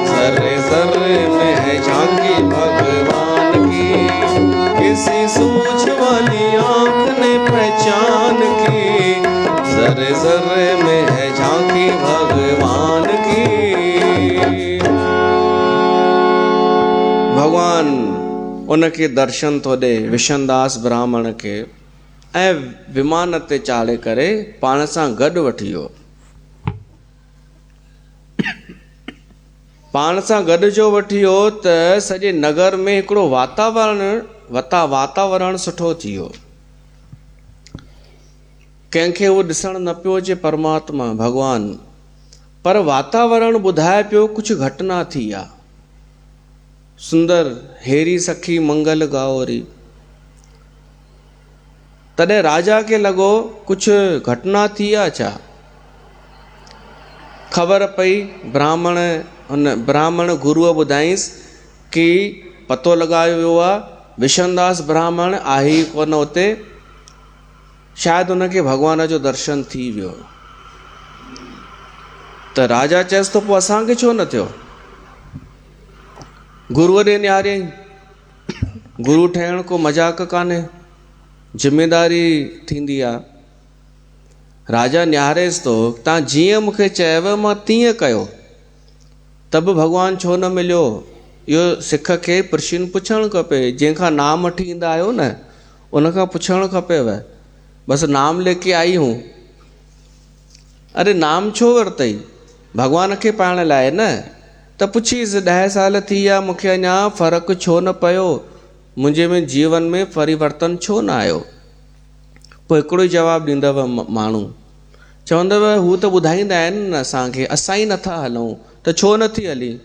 जर्रे जर्रे में है झांकी भगवान की, किसी सूझ वाली आंख ने पहचान की, जर्रे जर्रे में है झांकी भगवान की। भगवान उनके दर्शन तो ॾे विशनदास ब्राह्मण के, ऐं विमान ते चाढ़े करे पाण सां गॾु वठी वियो। पाण सां गॾु जो वठी वियो त सॼे नगर में हिकिड़ो वातावरण सुठो थी वियो। कंहिंखे उहो ॾिसणु न पियो अचे परमात्मा भॻवानु, पर वातावरण ॿुधाए पियो कुझु घटना थी आहे। सुंदर हेरी सखी मंगल गाओरी। तॾहिं राजा खे लॻो कुझु घटना थी आहे छा। ख़बर पई ब्राह्मण गुरुअ ॿुधाईंसि कि पतो लॻायो वियो आहे विशनदास ब्राह्मण आहे ई कोन उते, शायदि उनखे भॻवान जो दर्शन थी वियो। त राजा चएसि थो पोइ असांखे छो न थियो। गुरुअ ॾे निहारियईं। गुरु ठहिण को मज़ाक कान्हे, ज़िमेदारी थींदी आहे। राजा निहारेसि थो, तव्हां जीअं मूंखे चयव मां तीअं कयो, त बि भॻवानु छो न मिलियो। इहो सिख खे प्रश्न पुछणु खपे। जंहिंखां नाम वठी ईंदा आहियो न, उनखां पुछणु खपेव, बसि नाम लेके आई हूं। अरे नाम छो वरितई? भॻवान खे पाइण लाइ न। त पुछीसि 10 साल थी विया, मूंखे अञा फ़र्क़ु छो न पियो, मुंहिंजे में जीवन में परिवर्तन छो न आयो। पोइ हिकिड़ो ई जवाबु ॾींदव माण्हू, चवंदव हू त ॿुधाईंदा आहिनि न असांखे, असां ई नथा हलूं त छो नथी हली।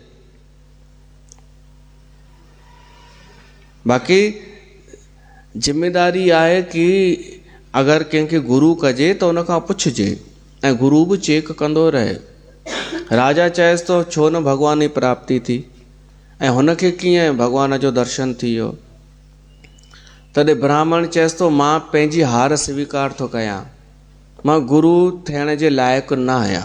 बाक़ी ज़िमेदारी आहे कि अगरि कंहिंखे गुरु कजे त उनखां पुछिजे ऐं गुरु बि चेक कंदो रहे। राजा चएसि थो छो न भॻवान जी प्राप्ति थी, ऐं हुनखे कीअं भॻवान जो दर्शन थी वियो। तॾहिं ब्राह्मण चएसि थो मां पंहिंजी हार स्वीकार थो कयां, मां गुरु थियण जे लाइक़ु न आहियां।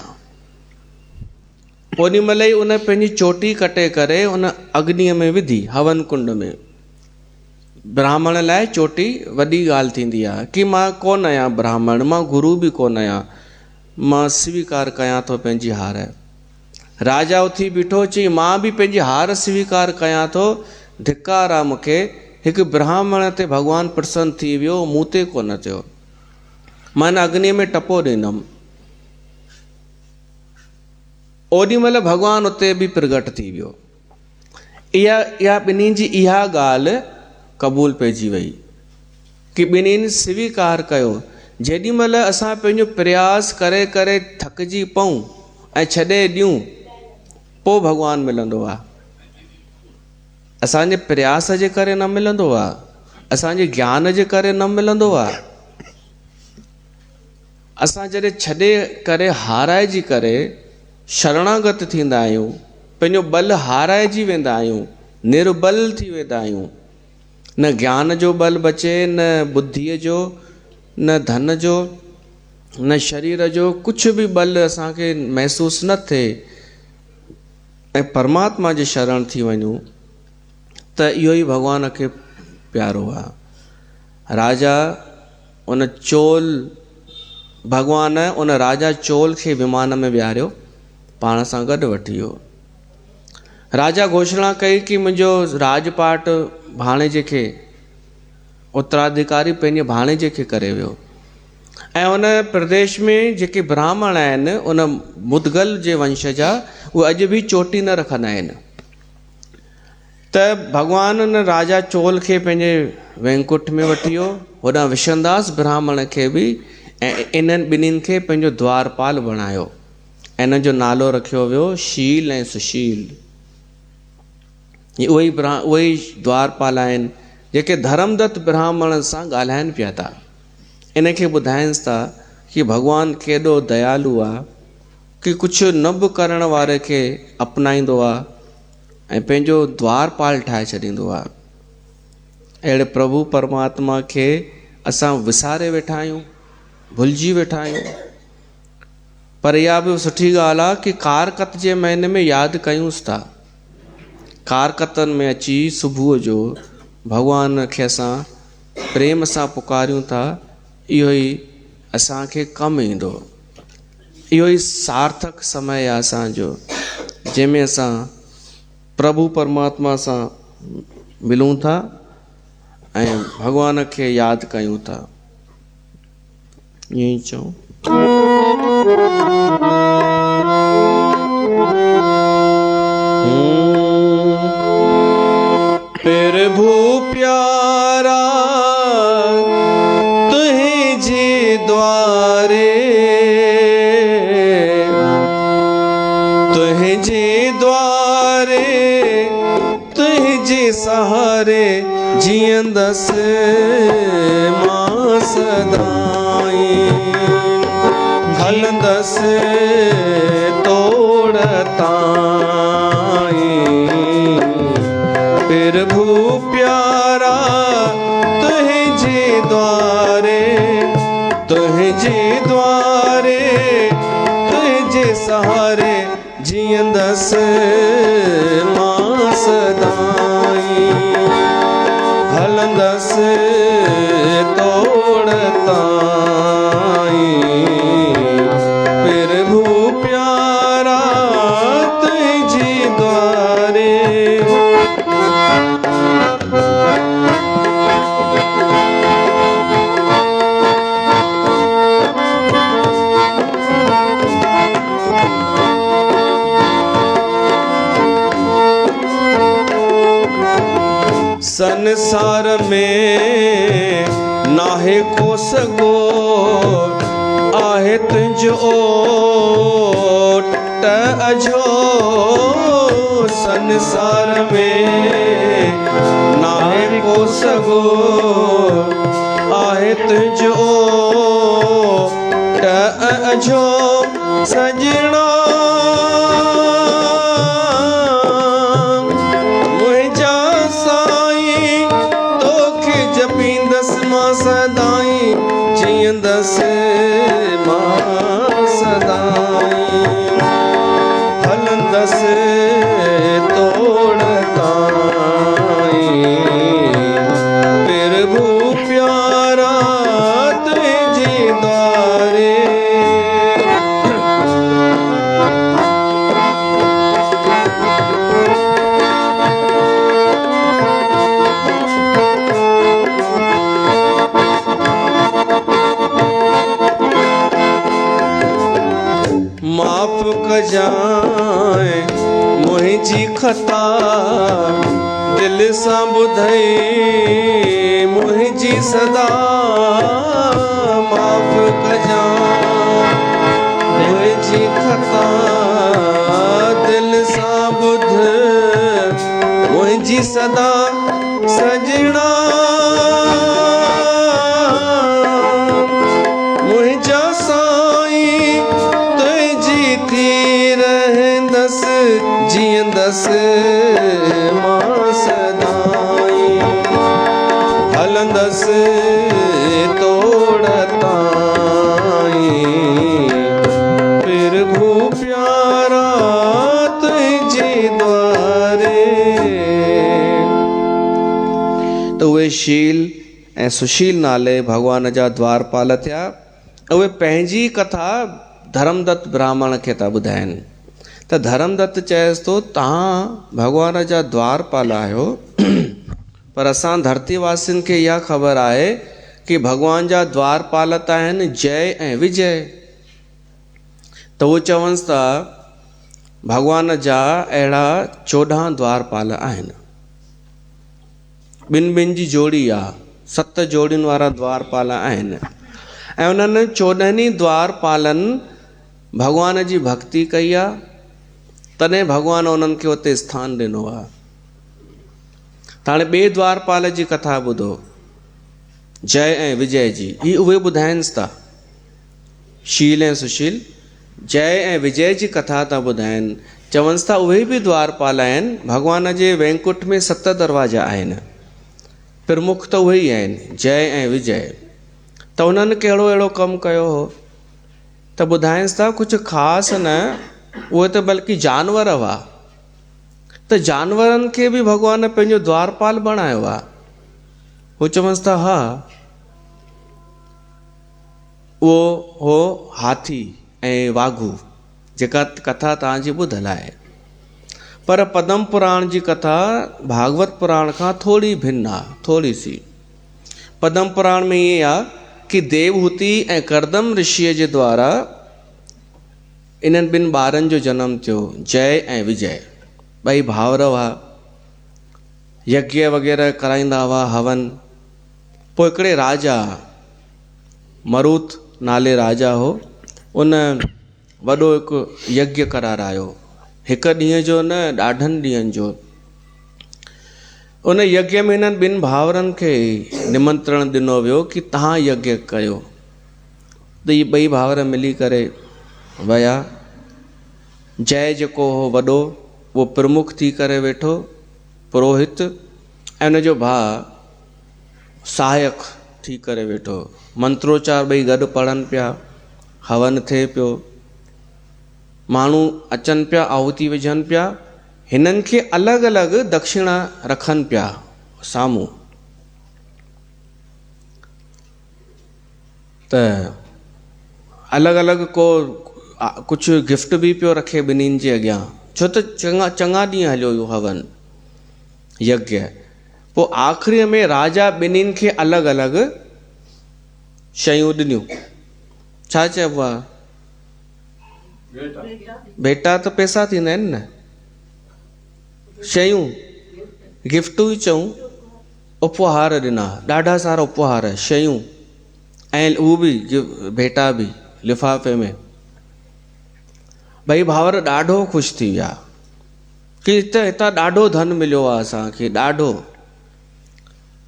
ओॾी महिल ई उन पंहिंजी चोटी कटे करे उन अग्नीअ में विधी, हवन कुंड में। ब्राह्मण लाइ चोटी वॾी ॻाल्हि थींदी आहे कि मां कोन आहियां ब्राह्मण, मां गुरु बि कोन आहियां, मां स्वीकार कयां थो पंहिंजी हार। राजा उथी बीठो, चई मां बि पंहिंजी हार स्वीकार कयां थो, धिकार आहे मूंखे, हिकु ब्राह्मण ते भॻवानु प्रसन्न थी वियो, मूं ते कोन थियो। मां हिन अग्नीअ में टपो ॾींदुमि। ओॾी महिल भॻवानु उते बि प्रगट थी वियो। इहा ॿिन्हिनि जी इहा ॻाल्हि क़बूल पइजी वई कि ॿिन्हिनि स्वीकार कयो। जेॾी महिल असां पंहिंजो प्रयास करे करे थकिजी पऊं ऐं छॾे ॾियूं, पोइ भॻवानु मिलंदो आहे। असांजे प्रयास जे करे न मिलंदो आहे, असांजे ज्ञान जे करे न मिलंदो आहे। असां जॾहिं छॾे करे हाराइजी करे शरणागत थींदा आहियूं, पंहिंजो बल हाराइजी वेंदा आहियूं, निर्बल थी वेंदा आहियूं। न ज्ञान जो बल बचे, न बुद्धीअ जो, न धन जो, न शरीर जो, कुझु बि बल असांखे महसूसु न थिए ऐं परमात्मा जे शरण थी वञूं, त इहो ई भॻवान खे प्यारो आहे। राजा उन चोल भगवान उन राजा चोल खे विमान में विहारियो, पाण सां गॾु वठी वियो। राजा घोषणा कई कि मुंहिंजो राजपाट भाणेजे खे, उत्तराधिकारी पंहिंजे भाणेजे खे करे वियो। ऐं उन प्रदेश में जेके ब्राह्मण आहिनि, उन मुदगल जे वंश जा, उहे अॼु बि चोटी न रखंदा आहिनि। त भॻवानु उन राजा चोल खे पंहिंजे वैकुंठ में वठी वियो, होॾां विशनदास ब्राह्मण खे बि, ऐं इन्हनि ॿिन्हिनि खे पंहिंजो द्वारपाल बणायो। इन जो नालो रखियो वियो शील ऐं सुशील। उहे ई द्वारपाल आहिनि जेके धर्मदत्त ब्राह्मण सां ॻाल्हाइनि पिया था। इन खे ॿुधाइनि था कि भॻवानु केॾो दयालु आहे कि कुझु न बि करण वारे खे अपनाईंदो आहे ऐं पंहिंजो द्वारपाल ठाहे छॾींदो आहे। अहिड़े प्रभु परमात्मा खे असां विसारे वेठा आहियूं, भुलिजी वेठा आहियूं। पर इहा बि सुठी ॻाल्हि आहे कि कारकत जे महीने में यादि कयूंसि था। कारकतनि में अची सुबुह जो भॻवान खे असां प्रेम सां पुकारियूं था, इहो ई असांखे कमु ईंदो। इहो ई सार्थक समय आहे असांजो, जंहिंमें असां प्रभु परमात्मा सां मिलूं था ऐं भॻवान खे यादि कयूं था। ईअं ई चऊं। प्रभु प्यारा तुझे द्वारे, तुझे द्वारे तुझे सहारे जियंदसि मां सदाई। हलंदसि तोड़ ताई। प्रभु प्यारा तुझे द्वारे, तुझे द्वारे तुझे सहारे जियंदसि मां सदाई। हलंदसि तोड़ ताई। प्रभु प्यारा तुझे द्वारे। संसार में नाहे को सगो, आहे तुझो ओट अजो। संसार में नाहे को सगो, आहे तुझो ओट अजो। सजना सदाई जियंदसि मां सदाई। हलंदसि तोड़ ताई। प्रभु प्यारा तुझे द्वारे। माफ़ कजाए मुंहिंजी खता, दिल सां ॿुधई मुंहिंजी सदा। माफ़ कजाए मुंहिंजी खता, दिल सां ॿुध मुंहिंजी सदा। सजना मुंहिंजा साईं तुझी थी रहंदसि जियंदसि मां सदाई। हलंदसि तोड़ ताई। प्रभु प्यारा तुझे द्वारे। तो उहे शील ऐं सुशील नाले भॻवान जा द्वारपाल थिया उहे पंहिंजी कथा धर्मदत्त ब्राह्मण खे था ॿुधाइनि। त धर्मदत्त चएसि थो तव्हां भॻवान जा द्वारपाल आहियो, पर असां धरतीवासियुनि खे इहा ख़बर आहे कि भॻवान जा द्वारपाल त आहिनि जय ऐं विजय। त उहो चवनिसि था भॻवान जा अहिड़ा 14 द्वारपाल आहिनि, ॿिनि जी जोड़ी आहे, 7 जोड़ियुनि वारा द्वारपाल आहिनि। ऐं उन्हनि 14 द्वारपालनि भॻवान जी भक्ति कई आहे, तॾहिं भॻवान उन्हनि खे उते स्थान ॾिनो आहे। त हाणे ॿिए द्वारपाल जी कथा ॿुधो, जय ऐं विजय जी। ही उहे ॿुधाइनिसि था, शील ऐं सुशील जय ऐं विजय जी कथा था ॿुधाइनि। चवनिसि था उहे बि द्वारपाल आहिनि। भॻवान जे वैकुंठ में 7 दरवाजा आहिनि, प्रमुख त उहे ई आहिनि जय ऐं विजय। त उन्हनि कहिड़ो अहिड़ो कमु कयो हो त ॿुधाइनिसि था कुझु ख़ासि न, उहे त बल्कि जानवर हुआ। त जानवरनि खे बि भॻवान पंहिंजो द्वारपाल बणायो आहे। हू चवनिसि था हा, उहो हो हाथी ऐं वाघू, जेका कथा तव्हांजी ॿुधल आहे। पर पद्म पुराण जी कथा भागवत पुराण खां थोरी भिन्न आहे, थोरी सी। पद्म पुराण में इहे आहे कि देवहूति ऐं कर्दम ऋषिअ जे द्वारा इन्हनि 2 ॿारनि जो जनमु थियो, जय ऐं विजय। 2 भाउर हुआ, यज्ञ वग़ैरह कराईंदा हुआ, हवन। पोइ हिकिड़े राजा, मरुत नाले राजा हो, उन वॾो हिकु यज्ञ करारायो, 1 ॾींहं जो न, ॾाढनि ॾींहंनि जो। उन यज्ञ में हिननि 2 भाउरनि खे निमंत्रण ॾिनो वियो कि तव्हां यज्ञ कयो। त इहे 2 भाउर मिली करे विया। जय जेको हो वॾो, उहो प्रमुख थी करे वेठो, पुरोहित, ऐं उन जो भाउ सहायक थी करे वेठो। मंत्रोच्चार 2 गॾु पढ़नि पिया, हवन थिए पियो, माण्हू अचनि पिया, आहुति विझनि पिया। हिननि खे अलॻि अलॻि दक्षिणा रखनि पिया साम्हूं। त अलॻि अलॻि को कुझु गिफ्ट बि पियो रखे ॿिन्हिनि जे अॻियां, छो त चङा ॾींहं हलियो हुयो हवन यज्ञ। पोइ आख़िरीअ में राजा ॿिन्हिनि खे अलॻि अलॻि शयूं ॾिनियूं। छा चइबो आहे? भेटा त पैसा थींदा आहिनि न, शयूं, गिफ्टूं ई चऊं, उपहार ॾिना, ॾाढा सारा उपहार, शयूं, ऐं उहो बि भेटा बि लिफ़ाफ़े में। 2 भाउर ॾाढो ख़ुशि थी विया कि हितां ॾाढो धन मिलियो आहे असांखे, ॾाढो।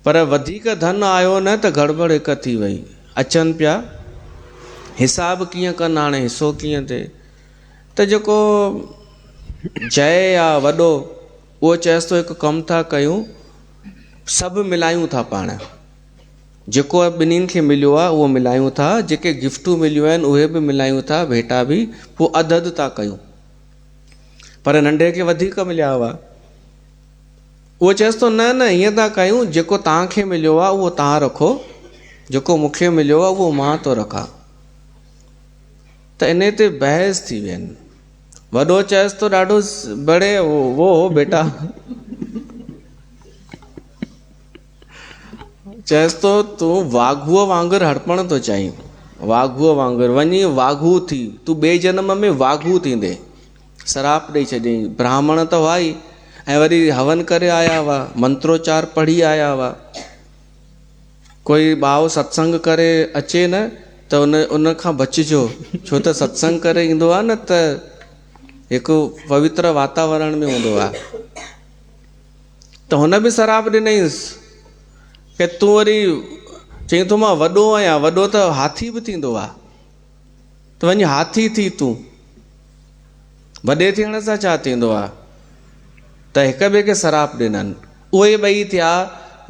पर वधीक धन आयो न त गड़बड़ हिकु थी वई। अचनि पिया, हिसाब कीअं कनि, हाणे हिसो कीअं थिए। त जेको जय आहे वॾो, उहो चएसि थो हिकु कमु था कयूं, सभु मिलायूं था पाण, जेको ॿिन्हिनि खे मिलियो आहे उहो मिलायूं था, जेके गिफ्टूं मिलियूं आहिनि उहे बि मिलायूं था, भेटा बि, पोइ अधु था कयूं। पर नंढे खे वधीक मिलिया हुआ। उहो चएसि थो न न, हीअं था कयूं, जेको तव्हांखे मिलियो आहे उहो तव्हां रखो, जेको मूंखे मिलियो आहे उहो मां थो रखां। त इन ते बहस थी वियनि। वॾो चएसि थो ॾाढो बड़े वो बेटा, चएसि थो तूं वाघूअ वांगुरु हड़पण थो चाहीं, वाघूअ वांगुरु वञी वाघू थी, तूं ॿिए जनम में वाघू थींदे। श्राप ॾेई छॾियईं। ब्राह्मण त हुआ ई, ऐं वरी हवन करे आया हुआ, मंत्रोच्चार पढ़ी आया हुआ। कोई भाउ सत्संग करे अचे न त उन खां बचिजो, छो त सत्संग करे ईंदो आहे न त हिकु पवित्र वातावरण में हूंदो आहे। त हुन बि श्राप ॾिनईंसि कि तूं वरी, चई थो मां वॾो आहियां, वॾो त हाथी बि थींदो आहे, त वञी हाथी थी तूं, वॾे थियण सां छा थींदो आहे। त हिक ॿिए खे श्राप ॾिननि। उहे 2 थिया।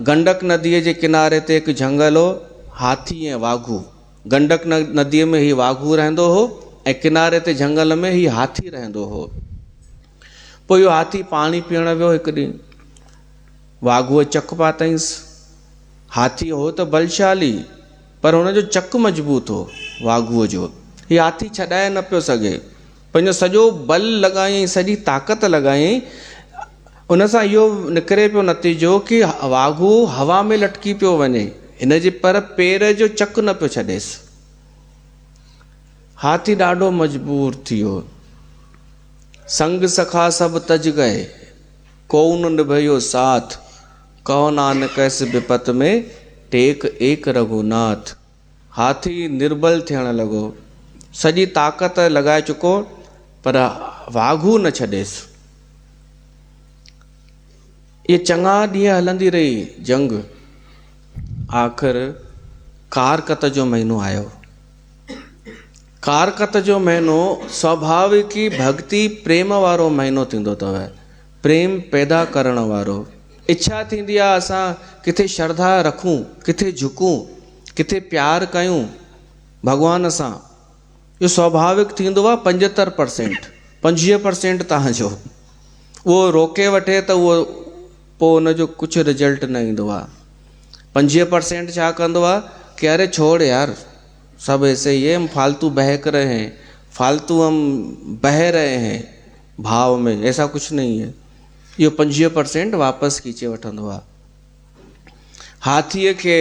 गंडक नदीअ जे किनारे ते हिकु जंगल हो, हाथी ऐं वाघू। गंडक नदीअ में ही वाघू रहंदो हो ऐं किनारे ते जंगल में ही हाथी रहंदो हो। पोइ इहो हाथी पाणी पीअण वियो हिकु ॾींहुं, वाघूअ चक पातईंसि। हाथी हो त बलशाली, पर हुनजो चक मज़बूत हो। वाघूअ जो। हीउ हाथी छॾाए न पियो सघे, पंहिंजो सॼो बल लॻायईं, सॼी ताक़त लॻायईं, उन सां इहो निकिरे पियो नतीजो कि वाघू हवा में लटकी पियो वञे, हिन जे पर पेर जो चक न पियो छॾेसि। हाथी ॾाढो मजबूर थी वियो। संग सखा सभु तज गए, को न निभयो साथ, कहो नानक ऐस विपत में टेक एक रघुनाथ। हाथी निर्बल थियण लॻो, सॼी ताक़त लॻाए चुको, पर वाघू न छॾेसि। ये चङा ॾींहं हलंदी रही जंग। आख़िर कारकत जो महीनो आयो। कारकत जो महीनो स्वाभाविक ही भक्ति प्रेम वारो महीनो थींदो अथव, प्रेम पैदा करण वारो। इच्छा थींदी आहे असां किथे श्रद्धा रखूं, किथे झुकूं, किथे प्यार कयूं भॻवान सां। इहो स्वाभाविक थींदो आहे 75%, 25% तव्हांजो। उहो रोके वठे त उहो पोइ उनजो कुझु रिजल्ट न ईंदो आहे। 25% छा कंदो आहे कि अरे छोड़ यार, सब ऐसे ही है, हम फालतू बहक रहे हैं, फालतू हम बह रहे हैं भाव में, ऐसा कुछ नहीं है। इहो 25% वापसि खींचे वठंदो आहे। हाथीअ खे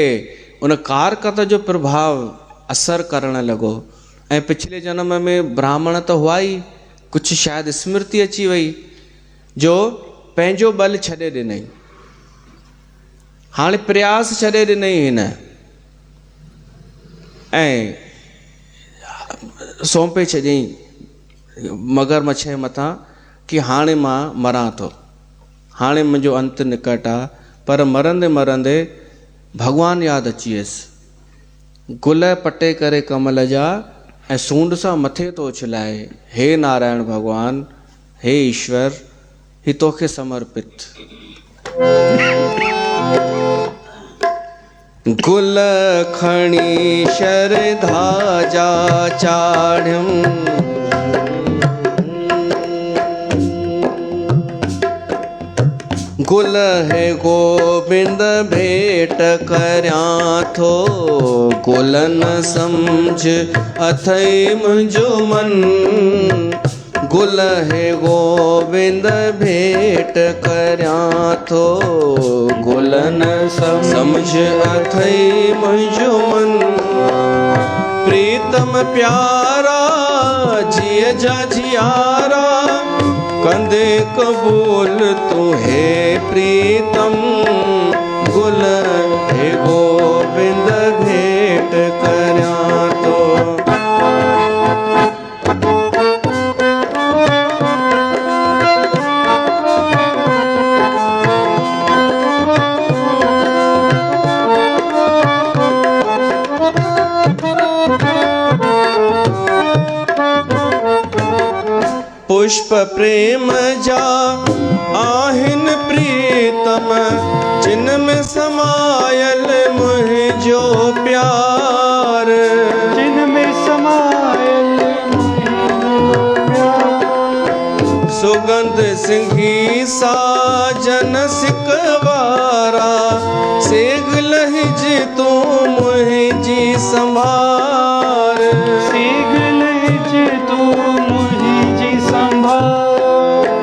उन कारकत जो प्रभाव असर करणु लॻो, ऐं पिछले जन्म में ब्राह्मण त हुआ ई, कुझु शायदि स्मृति अची वई जो पंहिंजो बल छॾे ॾिनई, हाणे प्रयास छॾे ॾिनई हिन, ऐं सौंपे छॾियईं मगरमच्छ जे मथां कि हाणे मां मरां थो, हाणे मुंहिंजो अंत निकट आहे। पर मरंदे मरंदे भॻवानु यादि अची वियसि। गुल पटे करे कमल जा ऐं सूंड सां मथे तो उछलाए, हे नारायण भॻवान, हे ईश्वर, ही तोखे समर्पित। गुल खणी श्रद्धा जा चाढ़ियम, गुल है गोबिंद भेट करयां थो, गुलन समझ अथई मुंहिंजो मन, गुल है गोबिंद भेट करयां थो, गुलन समझ अथई मुंहिंजो मन, प्रीतम प्यारा जिय जा जियारा, कंदे कबूल तू है प्रीतम, गुल है गोबिंद भेट करयां थो। पुष्प प्रेम जा आहिन प्रीतम, जिन में समायल मुंहिंजो प्यार, जिन में समायल मुंहिंजो प्यार, सुगंध सिंघी साजन सिकवारा, सेग लहिज तू मुंहिंजी संभार, सेग लहिज तू मुंहिंजी संभार,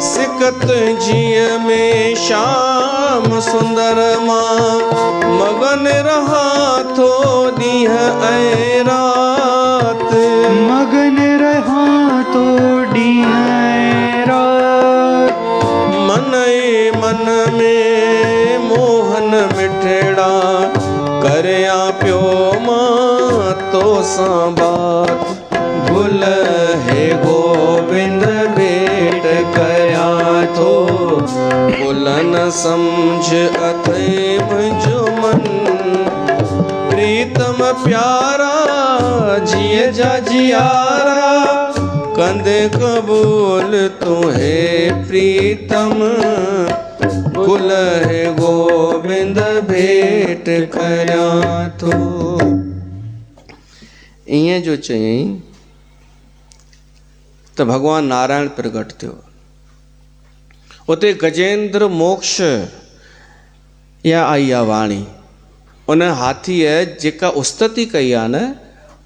सिकत जीअ में शाम सुंदर मां, मगन रहा थो ॾींहं ऐं राति, मगन रहा तो ॾींहं ऐं राति, मन ई मन में मोहन मिठड़ा, करया पियो मां तो सां बात, गुल है गोबिंद भेट करयां थो, गुलन समझ अथई मुंहिंजो मन, प्रीतम प्यारा जिय जा जियारा, कंदे कबूल तू है प्रीतम, गुल है गोबिंद भेट करयां थो। ईअं जो चयईं त भॻवानु नारायण प्रगट थियो। उते गजेंद्र मोक्ष इहा आई आहे वाणी। उन हाथीअ जेका उस्तति कई आहे न,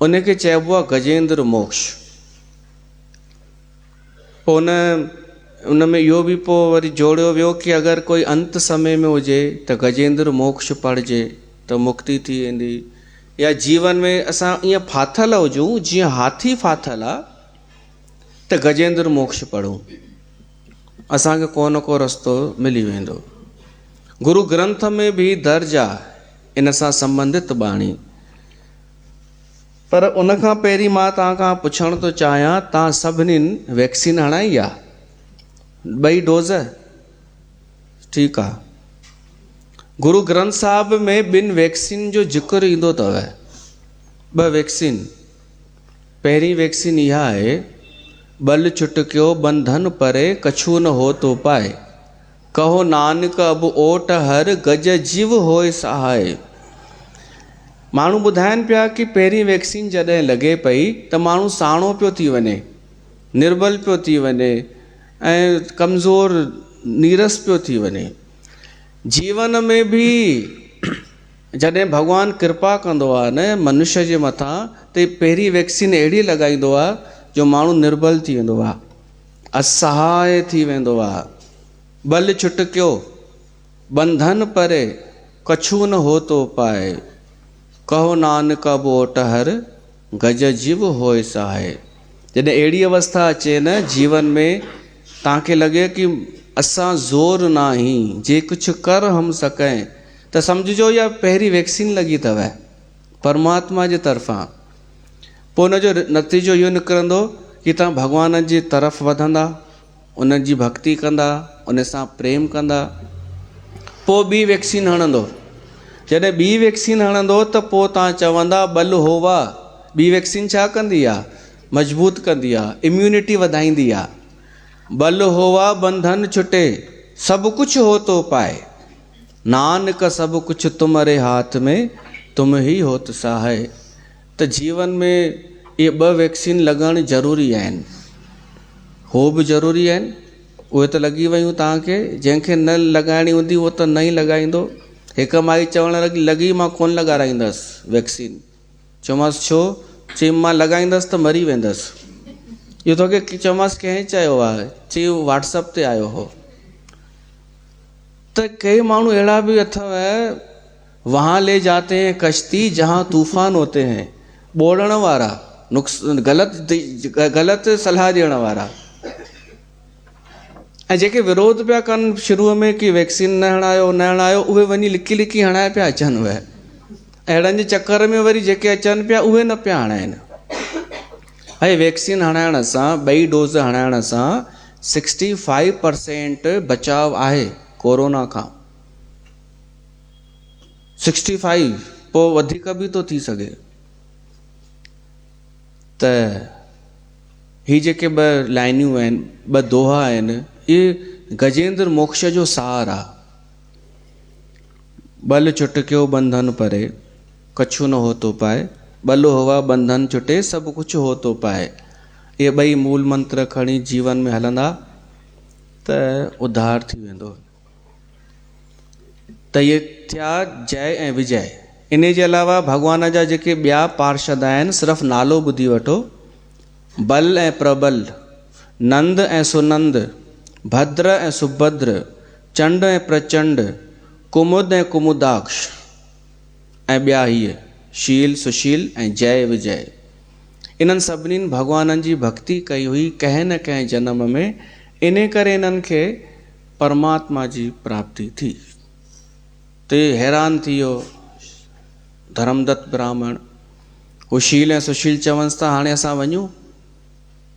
उनखे चइबो आहे गजेंद्र मोक्ष। पोइ उन में इहो बि पोइ वरी जोड़ियो वियो कि अगरि कोई अंत समय में हुजे त गजेंद्र मोक्ष पढ़िजे त मुक्ति थी वेंदी। या जीवन में असां ईअं फाथल हुजूं जीअं हाथी फाथल आहे त गजेंद्र मोक्ष पढ़ूं, असांखे को न को रस्तो मिली वेंदो। गुरु ग्रंथ में बि दर्ज आहे इन सां संबंधित बाणी। पर उनखां पहिरीं मां तव्हां खां पुछण थो चाहियां, तव्हां सभिनीनि वैक्सीन हणाई आहे? 2 डोज़? ठीकु आहे। गुरु ग्रंथ साहिब में 2 वैक्सीन जो जिक्र ईंदो अथव। 2 वैक्सीन। पहिरीं वैक्सीन इहा आहे, बल छुटकियो बंधन परे कछु न हो तो पाए, कहो नानक अब ओट हर गज जीव होए सहाय। माण्हू ॿुधाइनि पिया कि पहिरीं वैक्सीन जॾहिं लॻे पई त माण्हू साणो पियो थी वञे, निर्बल पियो थी वञे ऐं कमज़ोर नीरस पियो थी वञे। जीवन में बि जॾहिं भॻवानु कृपा कंदो आहे न मनुष्य जे मथां, त पहिरीं वैक्सीन अहिड़ी लॻाईंदो आहे जो माण्हू निर्बल थी वेंदो आहे, असहाय थी वेंदो आहे। बल छुटकियो बंधन परे कछु न हो तो पाए, कहो नानक बोट हर गज जीव होए सहाय। जॾहिं अहिड़ी अवस्था अचे न जीवन में, तव्हांखे लॻे कि असां ज़ोर न आहीं, जे कुझु कर हम सकें, त सम्झिजो इहा पहिरीं वैक्सीन लॻी अथव परमात्मा जे तरफ़ां। पोइ उनजो नतीजो इहो निकिरंदो कि तव्हां भॻवान जी तरफ़ वधंदा, उन जी भक्ति कंदा, उन सां प्रेम कंदा। पोइ ॿी वैक्सीन हणंदो। जॾहिं ॿी वैक्सीन हणंदो त पोइ तव्हां चवंदा बल होवा। ॿी वैक्सीन छा कंदी आहे? मज़बूत कंदी आहे, इम्यूनिटी वधाईंदी आहे। बल होवा बंधन छुटे सभु कुझु हो तो पाए, नानक सभु कुझु तुम्हारे हाथ में तुम ही होत सहाय। त जीवन में इहे 2 वैक्सीन लॻणु ज़रूरी आहिनि, हो बि ज़रूरी आहिनि। उहे त लॻी वियूं तव्हांखे, जंहिंखे न लॻाइणी हूंदी उहो त न ई लॻाईंदो। हिकु माई चवणु लॻी मां कोन लॻाराईंदसि वैक्सीन। चयोमांसि छो? चई मां लॻाईंदसि त मरी वेंदसि। इहो तोखे चयोमांसि कंहिं चयो आहे? चई व्हाट्सअप ते आयो हो। त कई माण्हू अहिड़ा बि अथव, वहाँ ले जाते हैं कश्ती जहाँ तूफ़ान होते हैं, ॿोड़ण वारा, ग़लति सलाह ॾियण वारा। ऐं जेके विरोध पिया कनि शुरूअ में कि वैक्सीन न हणायो न हणायो, उहे वञी लिकी लिकी हणाए पिया अचनि। उहे अहिड़नि जे चकर में वरी जेके अचनि पिया उहे न पिया हणाइनि। ऐं वैक्सीन हणाइण सां, 2 डोज़ हणाइण सां 65% बचाव आहे कोरोना खां। 65, पोइ वधीक बि थो थी सघे। त ही जेके 2 लाइनियूं आहिनि, 2 दोहा आहिनि, इहे गजेंद्र मोक्ष जो सार आहे। बल छुटकियो बंधन परे कछु न हो तो पाए, बल होवा बंधन छुटे सभु कुझु हो तो पाए। इहे 2 मूल मंत्र खणी जीवन में हलंदा त उद्धार थी वेंदो। त इहे थिया जय ऐं विजय। इन जे अलावा भॻवान जा जेके ॿिया पार्षद आहिनि, सिर्फ़ु नालो ॿुधी वठो। बल ऐं प्रबल, नंद ऐं सुनंद, भद्र ऐं सुभद्र, चंड ऐं प्रचंड, कुमुद ऐं कुमुदाक्ष, ऐं ॿिया हीअ शील सुशील ऐं जय विजय। इन्हनि सभिनीनि भॻवाननि जी भक्ति कई हुई कंहिं न कंहिं जन्म में, इन करे इन्हनि खे परमात्मा जी प्राप्ति थी। ते हैरान थी वियो धर्मदत्त ब्राह्मण। हू शील ऐं सुशील चवंसि था हाणे असां वञूं?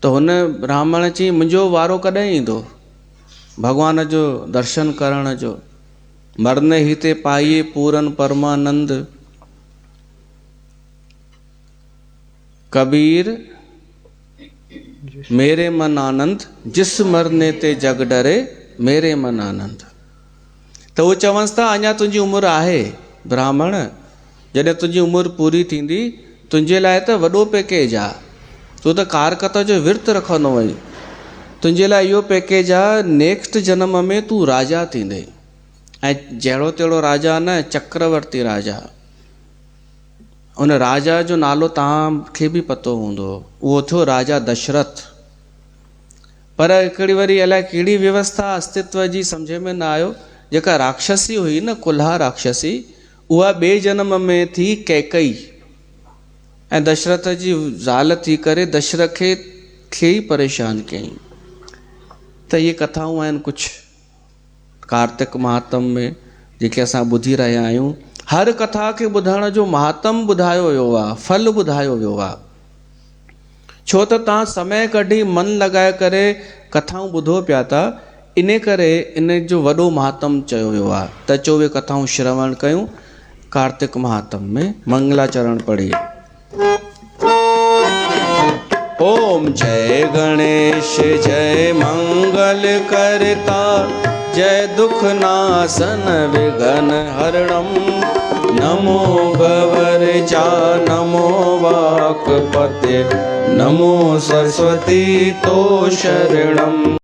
त हुन ब्राह्मण चई मुंहिंजो वारो कॾहिं ईंदो भॻवान जो दर्शन करण जो? मरने ही ते पाइए पूरन परमानंद, कबीर मेरे मन आनंद, जिस मरने ते जग डरे मेरे मन आनंद। त उहो चवंसि था अञा तुंहिंजी उमिरि आहे ब्राह्मण, जॾहिं तुंहिंजी उमिरि पूरी थींदी तुंहिंजे लाइ त वॾो पैकेज आहे। तूं त कारकत जो विर्त रखंदो वई, तुंहिंजे लाइ इहो पैकेज आहे, नेक्स्ट जन्म में तूं राजा थींदे। ऐं जहिड़ो तहिड़ो राजा न, चक्रवर्ती राजा। उन राजा जो नालो तव्हांखे बि पतो हूंदो, उहो थियो राजा दशरथ। पर हिकिड़ी वरी अलाए कहिड़ी व्यवस्था अस्तित्व जी सम्झ में न आयो, जेका राक्षसी हुई न, कुल्हा राक्षसी, उहा ॿिए जन्म में थी कैकई ऐं दशरथ जी ज़ाल थी करे दशरथ खे ई परेशान कयईं। त इहे कथाऊं आहिनि कुझु कार्तिक महात्म में जेके असां ॿुधी रहिया आहियूं। हर कथा खे ॿुधण जो महात्म ॿुधायो वियो आहे, फल ॿुधायो वियो आहे। छो त तव्हां समय कढी मन लॻाए करे कथाऊं ॿुधो पिया था, इन करे इन जो वॾो महात्म चयो वियो आहे। त अचो उहे कथाऊं श्रवण कयूं कार्तिक महात्म में। मंगलाचरण पढ़ी। ओम जय गणेश जय मंगल करता, जय दुख नाशन विघ्न हरणम, नमो गवर्जा नमो वाक्पते, नमो सरस्वती तो शरणम।